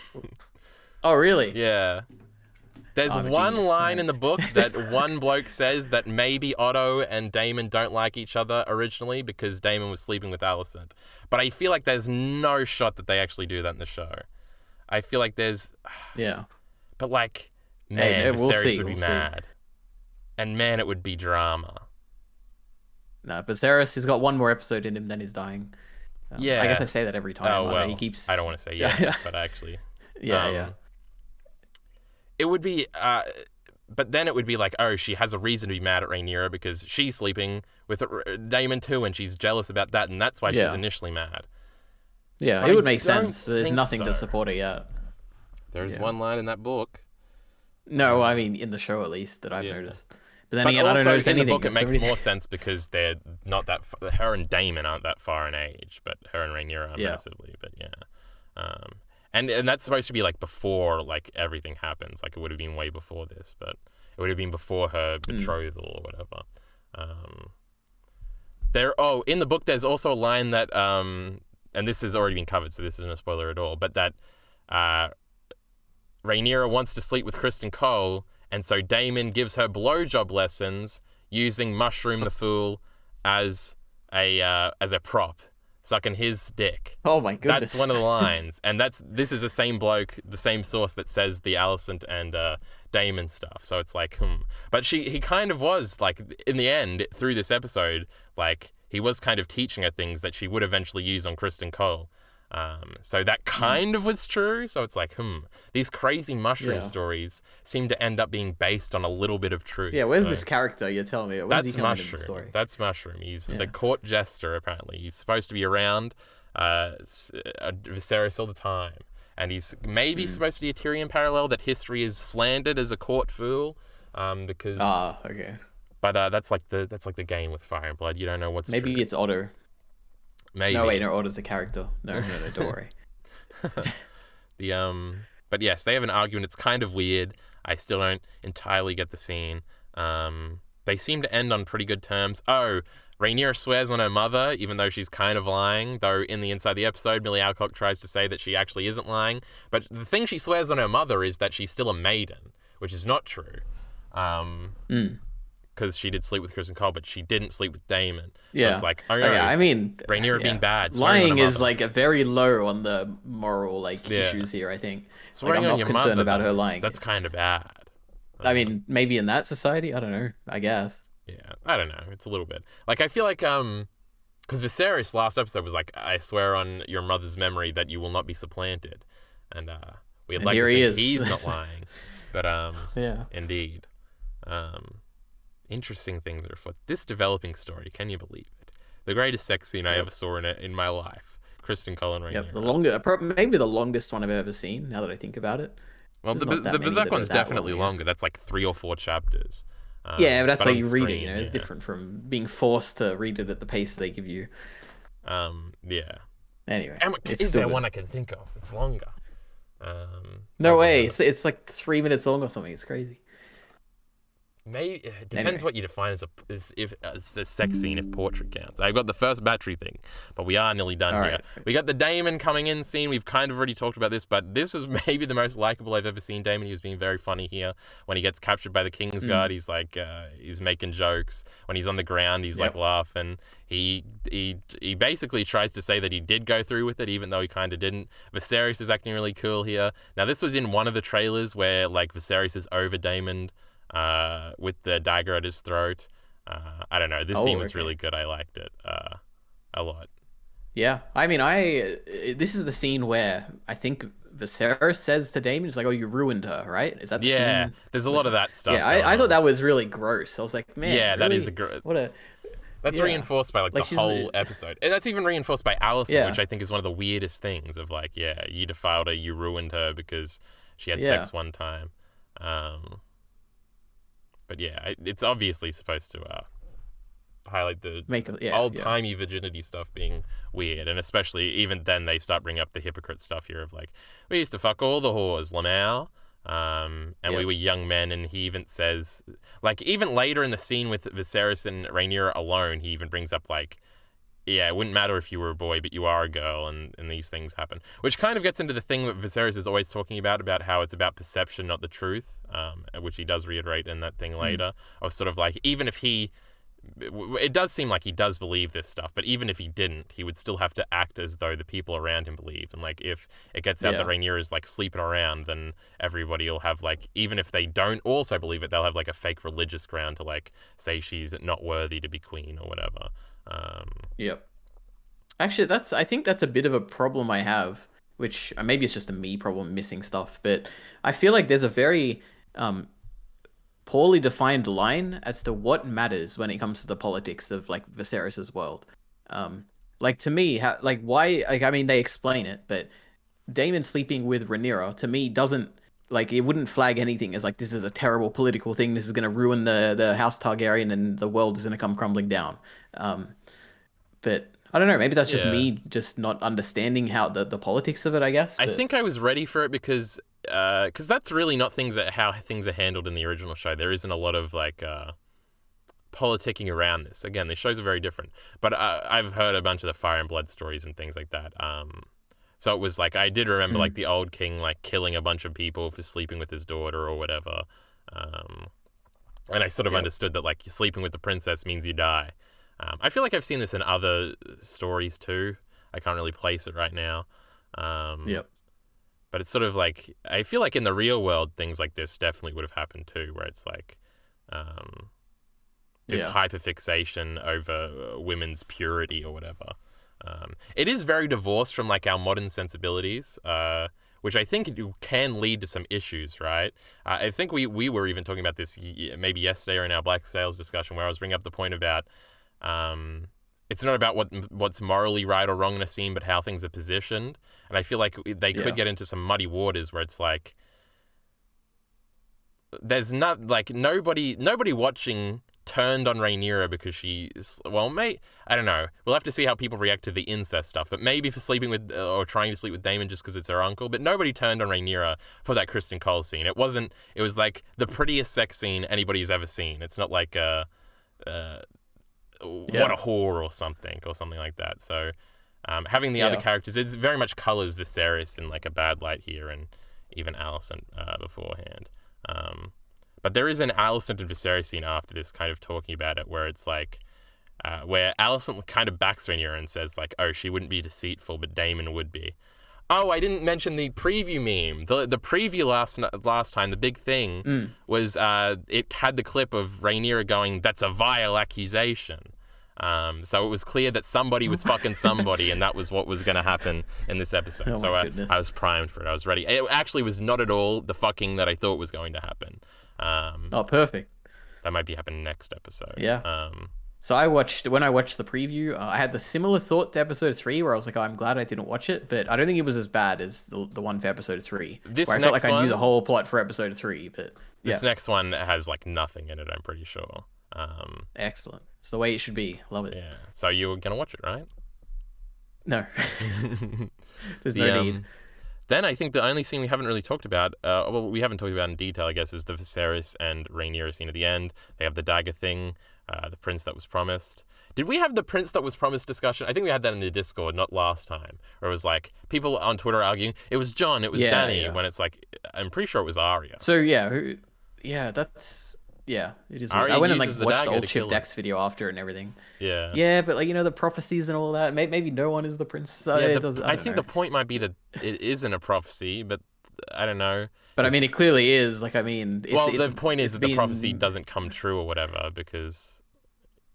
Oh, really? Yeah. There's one line in the book that one bloke says that maybe Otto and Daemon don't like each other originally because Daemon was sleeping with Alicent. But I feel like there's no shot that they actually do that in the show. I feel like there's... Yeah. But like, man, Viserys would be mad. See. And man, it would be drama. No, Viserys has got one more episode in him, then he's dying. Yeah. I guess I say that every time. Oh, well, he keeps... I don't want to say yeah, but actually... Yeah. It would be, but then it would be like, oh, she has a reason to be mad at Rhaenyra because she's sleeping with Daemon too, and she's jealous about that, and that's why she's initially mad. Yeah, but it would make sense. There's nothing to support it yet. There's one line in that book. No, I mean in the show at least that I've noticed. But then but again, I don't notice anything. In the book, it makes more sense because they're not that. Her and Daemon aren't that far in age, but her and Rhaenyra are massively. But And that's supposed to be like before like everything happens. Like it would have been way before this, but it would have been before her betrothal or whatever. In the book there's also a line that and this has already been covered, so this isn't a spoiler at all, but that Rhaenyra wants to sleep with Kristen Cole, and so Daemon gives her blowjob lessons using Mushroom the Fool as a prop. Sucking his dick. Oh my goodness. That's one of the lines. And this is the same bloke, the same source that says the Alicent and Daemon stuff. So it's like, But he kind of was, like, in the end, through this episode, like, he was kind of teaching her things that she would eventually use on Kristen Cole. So that kind of was true. So it's like, these crazy mushroom stories seem to end up being based on a little bit of truth. Yeah, where's this character you're telling me? Where's he Mushroom. In the story? That's Mushroom. He's the court jester, apparently. He's supposed to be around Viserys all the time. and he's maybe supposed to be a Tyrion parallel that history is slandered as a court fool, because. Okay. But that's like the game with Fire and Blood. You don't know what's maybe true. It's Otto. Maybe. No, wait, no, Otto's a character. No, don't worry. But yes, they have an argument. It's kind of weird. I still don't entirely get the scene. They seem to end on pretty good terms. Oh, Rhaenyra swears on her mother, even though she's kind of lying. Though in the inside the episode, Millie Alcock tries to say that she actually isn't lying. But the thing she swears on her mother is that she's still a maiden, which is not true. Because she did sleep with Kristen Cole, but she didn't sleep with Daemon. Yeah. So it's like, oh no, I mean, Rhaenyra being bad. Lying is like a very low on the moral issues here, I think. Swearing I'm on not your concerned mother, about her lying. That's kind of bad. I mean, maybe in that society, I don't know. I guess. Yeah, I don't know. It's a little bit. Like, I feel like, because Viserys last episode was like, I swear on your mother's memory that you will not be supplanted. And we'd like to think he's not lying. But, yeah. Indeed. Interesting things are afoot. This developing story, can you believe it? The greatest sex scene I ever saw in my life. Kristen Cole and Rhaenyra. Yep, maybe the longest one I've ever seen, now that I think about it. Well, the Berserk one's definitely longer. That's like 3 or 4 chapters. Yeah, but that's how you read it, you know. It's different from being forced to read it at the pace they give you. Yeah. Anyway. Is there one I can think of? It's longer. No way. It's like 3 minutes long or something. It's crazy. Maybe it depends what you define as a sex scene, if portrait counts. I've got the first battery thing, but we are nearly done here. Right. We got the Daemon coming in scene. We've kind of already talked about this, but this is maybe the most likable I've ever seen Daemon. He was being very funny here. When he gets captured by the Kingsguard, he's like, he's making jokes. When he's on the ground, he's like laughing. He basically tries to say that he did go through with it, even though he kind of didn't. Viserys is acting really cool here. Now, this was in one of the trailers where like Viserys is over Daemon. With the dagger at his throat. I don't know. This scene was really good. I liked it a lot. Yeah. I mean, this is the scene where I think Viserys says to Daemon, he's like, oh, you ruined her, right? Is that the scene? Yeah, there's a lot of that stuff. Yeah, I thought that was really gross. I was like, man. Yeah, really? that is a gross. That's reinforced by like the whole episode. And that's even reinforced by Alicent, which I think is one of the weirdest things of like, you defiled her, you ruined her because she had sex one time. But yeah, it's obviously supposed to highlight the old-timey virginity stuff being weird. And especially, even then, they start bringing up the hypocrite stuff here of like, we used to fuck all the whores, Lamau. And we were young men, and he even says, like, even later in the scene with Viserys and Rhaenyra alone, he even brings up like, yeah, it wouldn't matter if you were a boy, but you are a girl, and these things happen. Which kind of gets into the thing that Viserys is always talking about how it's about perception, not the truth, which he does reiterate in that thing later. Or sort of like, even if it does seem like he does believe this stuff, but even if he didn't, he would still have to act as though the people around him believe. And like, if it gets out that Rhaenyra is like sleeping around, then everybody will have like, even if they don't also believe it, they'll have like a fake religious ground to like say she's not worthy to be queen or whatever. Yep. Actually, I think that's a bit of a problem I have, which maybe it's just a me problem missing stuff, but I feel like there's a very poorly defined line as to what matters when it comes to the politics of like Viserys's world. Like to me, why? Like I mean, they explain it, but Daemon sleeping with Rhaenyra to me doesn't like it wouldn't flag anything as like this is a terrible political thing. This is going to ruin the House Targaryen and the world is going to come crumbling down. But I don't know. Maybe that's just me just not understanding how the politics of it. I guess. I think I was ready for it because that's really not how things are handled in the original show. There isn't a lot of like politicking around this. Again, the shows are very different. But I've heard a bunch of the Fire and Blood stories and things like that. So it was like I did remember like the old king like killing a bunch of people for sleeping with his daughter or whatever. And I sort of understood that like sleeping with the princess means you die. I feel like I've seen this in other stories too. I can't really place it right now. But it's sort of like, I feel like in the real world, things like this definitely would have happened too, where it's like this hyperfixation over women's purity or whatever. It is very divorced from like our modern sensibilities, which I think can lead to some issues, right? I think we were even talking about this maybe yesterday or in our Black Sails discussion where I was bringing up the point about it's not about what's morally right or wrong in a scene, but how things are positioned. And I feel like they could get into some muddy waters where it's like there's not like nobody watching turned on Rhaenyra because she's I don't know. We'll have to see how people react to the incest stuff, but maybe for sleeping with or trying to sleep with Daemon just because it's her uncle. But nobody turned on Rhaenyra for that Kristen Cole scene. It wasn't. It was like the prettiest sex scene anybody's ever seen. It's not like what a whore or something like that. So having the other characters, it's very much colors Viserys in like a bad light here, and even Alicent beforehand. But there is an Alicent and Viserys scene after this, kind of talking about it, where it's like where Alicent kind of backs Rhaenyra and says like, "Oh, she wouldn't be deceitful, but Daemon would be." Oh, I didn't mention the preview meme. The preview last time, the big thing was it had the clip of Rhaenyra going, "That's a vile accusation." So it was clear that somebody was fucking somebody, and that was what was going to happen in this episode. Oh, so I was primed for it. I was ready. It actually was not at all the fucking that I thought was going to happen. Oh, perfect. That might be happening next episode. Yeah. So when I watched the preview, I had the similar thought to episode 3, where I was like, "Oh, I'm glad I didn't watch it," but I don't think it was as bad as the one for episode 3. This where I felt like I knew the whole plot for episode 3, but this next one has like nothing in it. I'm pretty sure. Excellent. It's the way it should be. Love it. Yeah. So you're gonna watch it, right? No. There's no need. Then I think the only scene we haven't really talked about, we haven't talked about in detail, I guess, is the Viserys and Rhaenyra scene at the end. They have the dagger thing, the prince that was promised. Did we have the prince that was promised discussion? I think we had that in the Discord, not last time. Where it was like, people on Twitter arguing, it was Jon, it was Dany, when it's like, I'm pretty sure it was Arya. So it is. I went and like watched the old Shift X video after and everything. Yeah. Yeah, but like the prophecies and all that. Maybe no one is the prince. So I think the point might be that it isn't a prophecy, but I don't know. But I mean, it clearly is. Like, I mean, the point is that the prophecy doesn't come true or whatever because.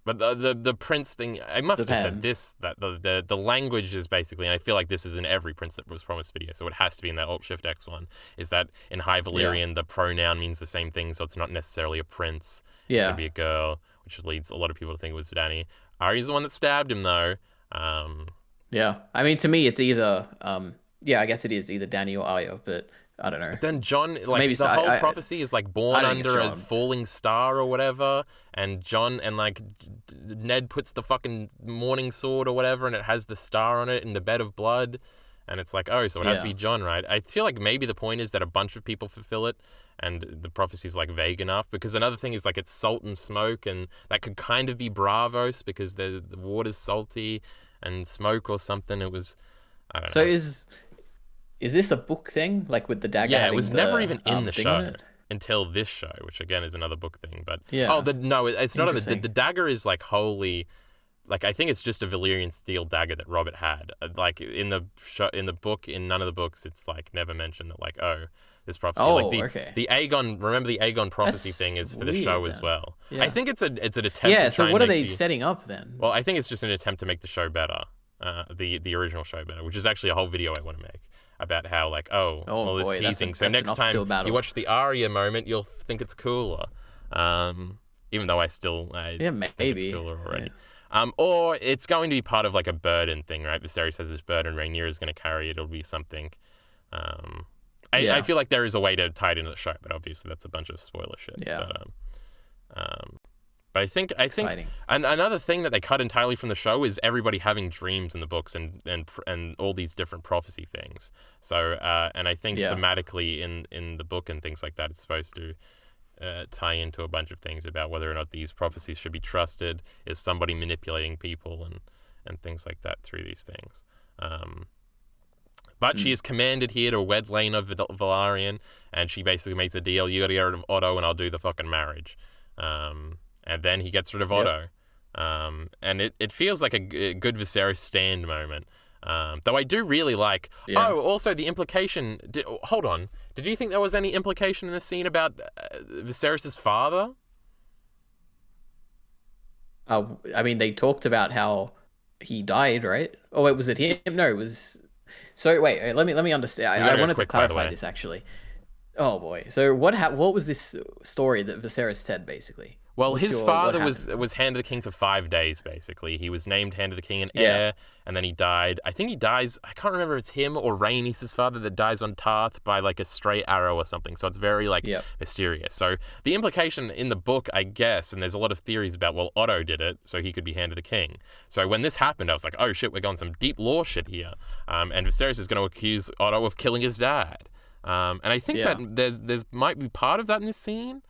But the prince thing, I must have said this, that the language is basically, and I feel like this is in every Prince That Was Promised video, so it has to be in that Alt-Shift-X one, is that in High Valyrian, the pronoun means the same thing, so it's not necessarily a prince. Yeah. It could be a girl, which leads a lot of people to think it was Dany. Arya's the one that stabbed him, though. Yeah. I mean, to me, it's either, I guess it is either Dany or Arya, but I don't know. But then Jon, like, maybe the whole prophecy is like born under a falling star or whatever, and Jon and like Ned puts the fucking morning sword or whatever, and it has the star on it in the bed of blood, and it's like, oh, so it has to be Jon, right? I feel like maybe the point is that a bunch of people fulfill it, and the prophecy is like vague enough. Because another thing is like it's salt and smoke, and that could kind of be Bravos because the water's salty and smoke or something. It was, I don't know. So is this a book thing, like with the dagger? Yeah, it was never even in the show until this show, which again is another book thing. But it's not. The dagger is like wholly, like I think it's just a Valyrian steel dagger that Robert had. Like in the show, in the book, in none of the books, it's like never mentioned that like this prophecy. Oh, like the Aegon. Remember the Aegon prophecy thing is for the show as well. Yeah. I think it's an attempt. Yeah. So what are they setting up then? Well, I think it's just an attempt to make the show better, the original show better, which is actually a whole video I want to make. About how like all this teasing. So next time you watch the Arya moment, you'll think it's cooler. Even though I think it's cooler already. Yeah. Or it's going to be part of like a burden thing, right? Viserys has this burden, Rhaenyra is going to carry it. It'll be something. I feel like there is a way to tie it into the show, but obviously that's a bunch of spoiler shit. Yeah. But I think another thing that they cut entirely from the show is everybody having dreams in the books and all these different prophecy things. So and I think thematically in the book and things like that, it's supposed to tie into a bunch of things about whether or not these prophecies should be trusted. Is somebody manipulating people and things like that through these things. But she is commanded here to wed Laena Velaryon, and she basically makes a deal. You got to get rid of Otto, and I'll do the fucking marriage. And then he gets rid of Otto. And it feels like a good Viserys stand moment. Though I do really like... Yeah. Oh, also the implication... Hold on. Did you think there was any implication in the scene about Viserys' father? I mean, they talked about how he died, right? Oh, wait, was it him? No, it was... So, wait, let me understand. I wanted to clarify this, actually. Oh boy! So what was this story that Viserys said basically? Well, his father what was Hand of the King for 5 days, basically. He was named Hand of the King and Yeah. heir, and then he died. I think he dies, I can't remember if it's him or Rhaenys' father that dies on Tarth by, like, a stray arrow or something. So it's very, like, Yep. mysterious. So the implication in the book, I guess, and there's a lot of theories about, well, Otto did it, so he could be Hand of the King. So when this happened, I was like, oh, shit, we're going some deep lore shit here. And Viserys is going to accuse Otto of killing his dad. And I think Yeah. that there's might be part of that in this scene.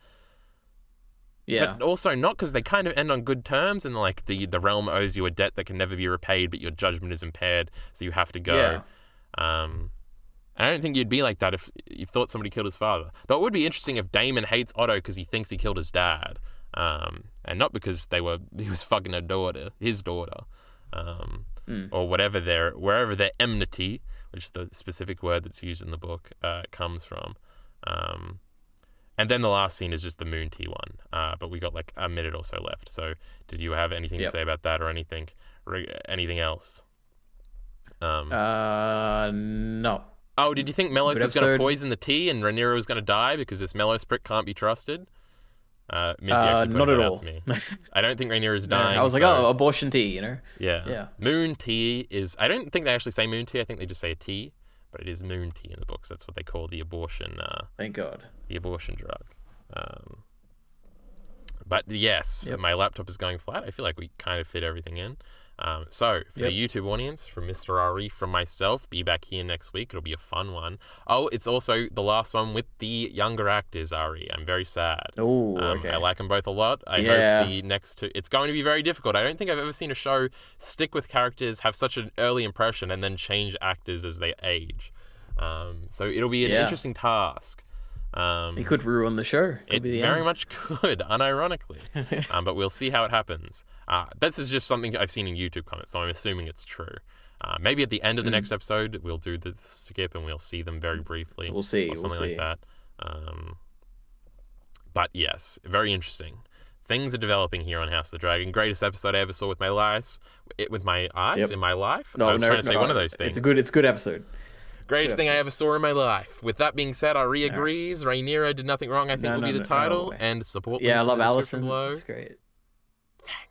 Yeah. But also not, because they kind of end on good terms, and like the realm owes you a debt that can never be repaid, but your judgment is impaired, so you have to go. Yeah. And I don't think you'd be like that if you thought somebody killed his father. Though it would be interesting if Daemon hates Otto because he thinks he killed his dad, and not because he was fucking his daughter, or wherever wherever their enmity, which is the specific word that's used in the book, comes from. And then the last scene is just the Moon Tea one. But we got like a minute or so left. So did you have anything to say about that or anything else? No. Oh, did you think Melos was going to poison the tea and Rhaenyra was going to die because this Melos prick can't be trusted? Minty actually not pointed at that all. out to me. I don't think Rhaenyra's dying. I was like, oh, abortion tea, you know? Yeah. Yeah. Moon tea is... I don't think they actually say moon tea. I think they just say a tea. But it is moon tea in the books. That's what they call the abortion... Thank God. The abortion drug. But yes, my laptop is going flat. I feel like we kind of fit everything in. So, for the YouTube audience, from Mr. Ari, from myself, be back here next week. It'll be a fun one. Oh, it's also the last one with the younger actors, Ari. I'm very sad. Oh, okay. I like them both a lot. I hope the next two... It's going to be very difficult. I don't think I've ever seen a show stick with characters, have such an early impression, and then change actors as they age. So it'll be an interesting task. It could ruin the show. It very much could, unironically. But we'll see how it happens. This is just something I've seen in YouTube comments, so I'm assuming it's true. Maybe at the end of the next episode, we'll do the skip and we'll see them very briefly. We'll see. Or something like that. But yes, very interesting. Things are developing here on House of the Dragon. Greatest episode I ever saw with my eyes. In my life. No, I was trying to say one of those things. It's a good episode. Greatest thing I ever saw in my life. With that being said, Ari agrees. Rhaenyra did nothing wrong, I think will be the title. And support links I love in the Allison. description below. It's great. Thanks.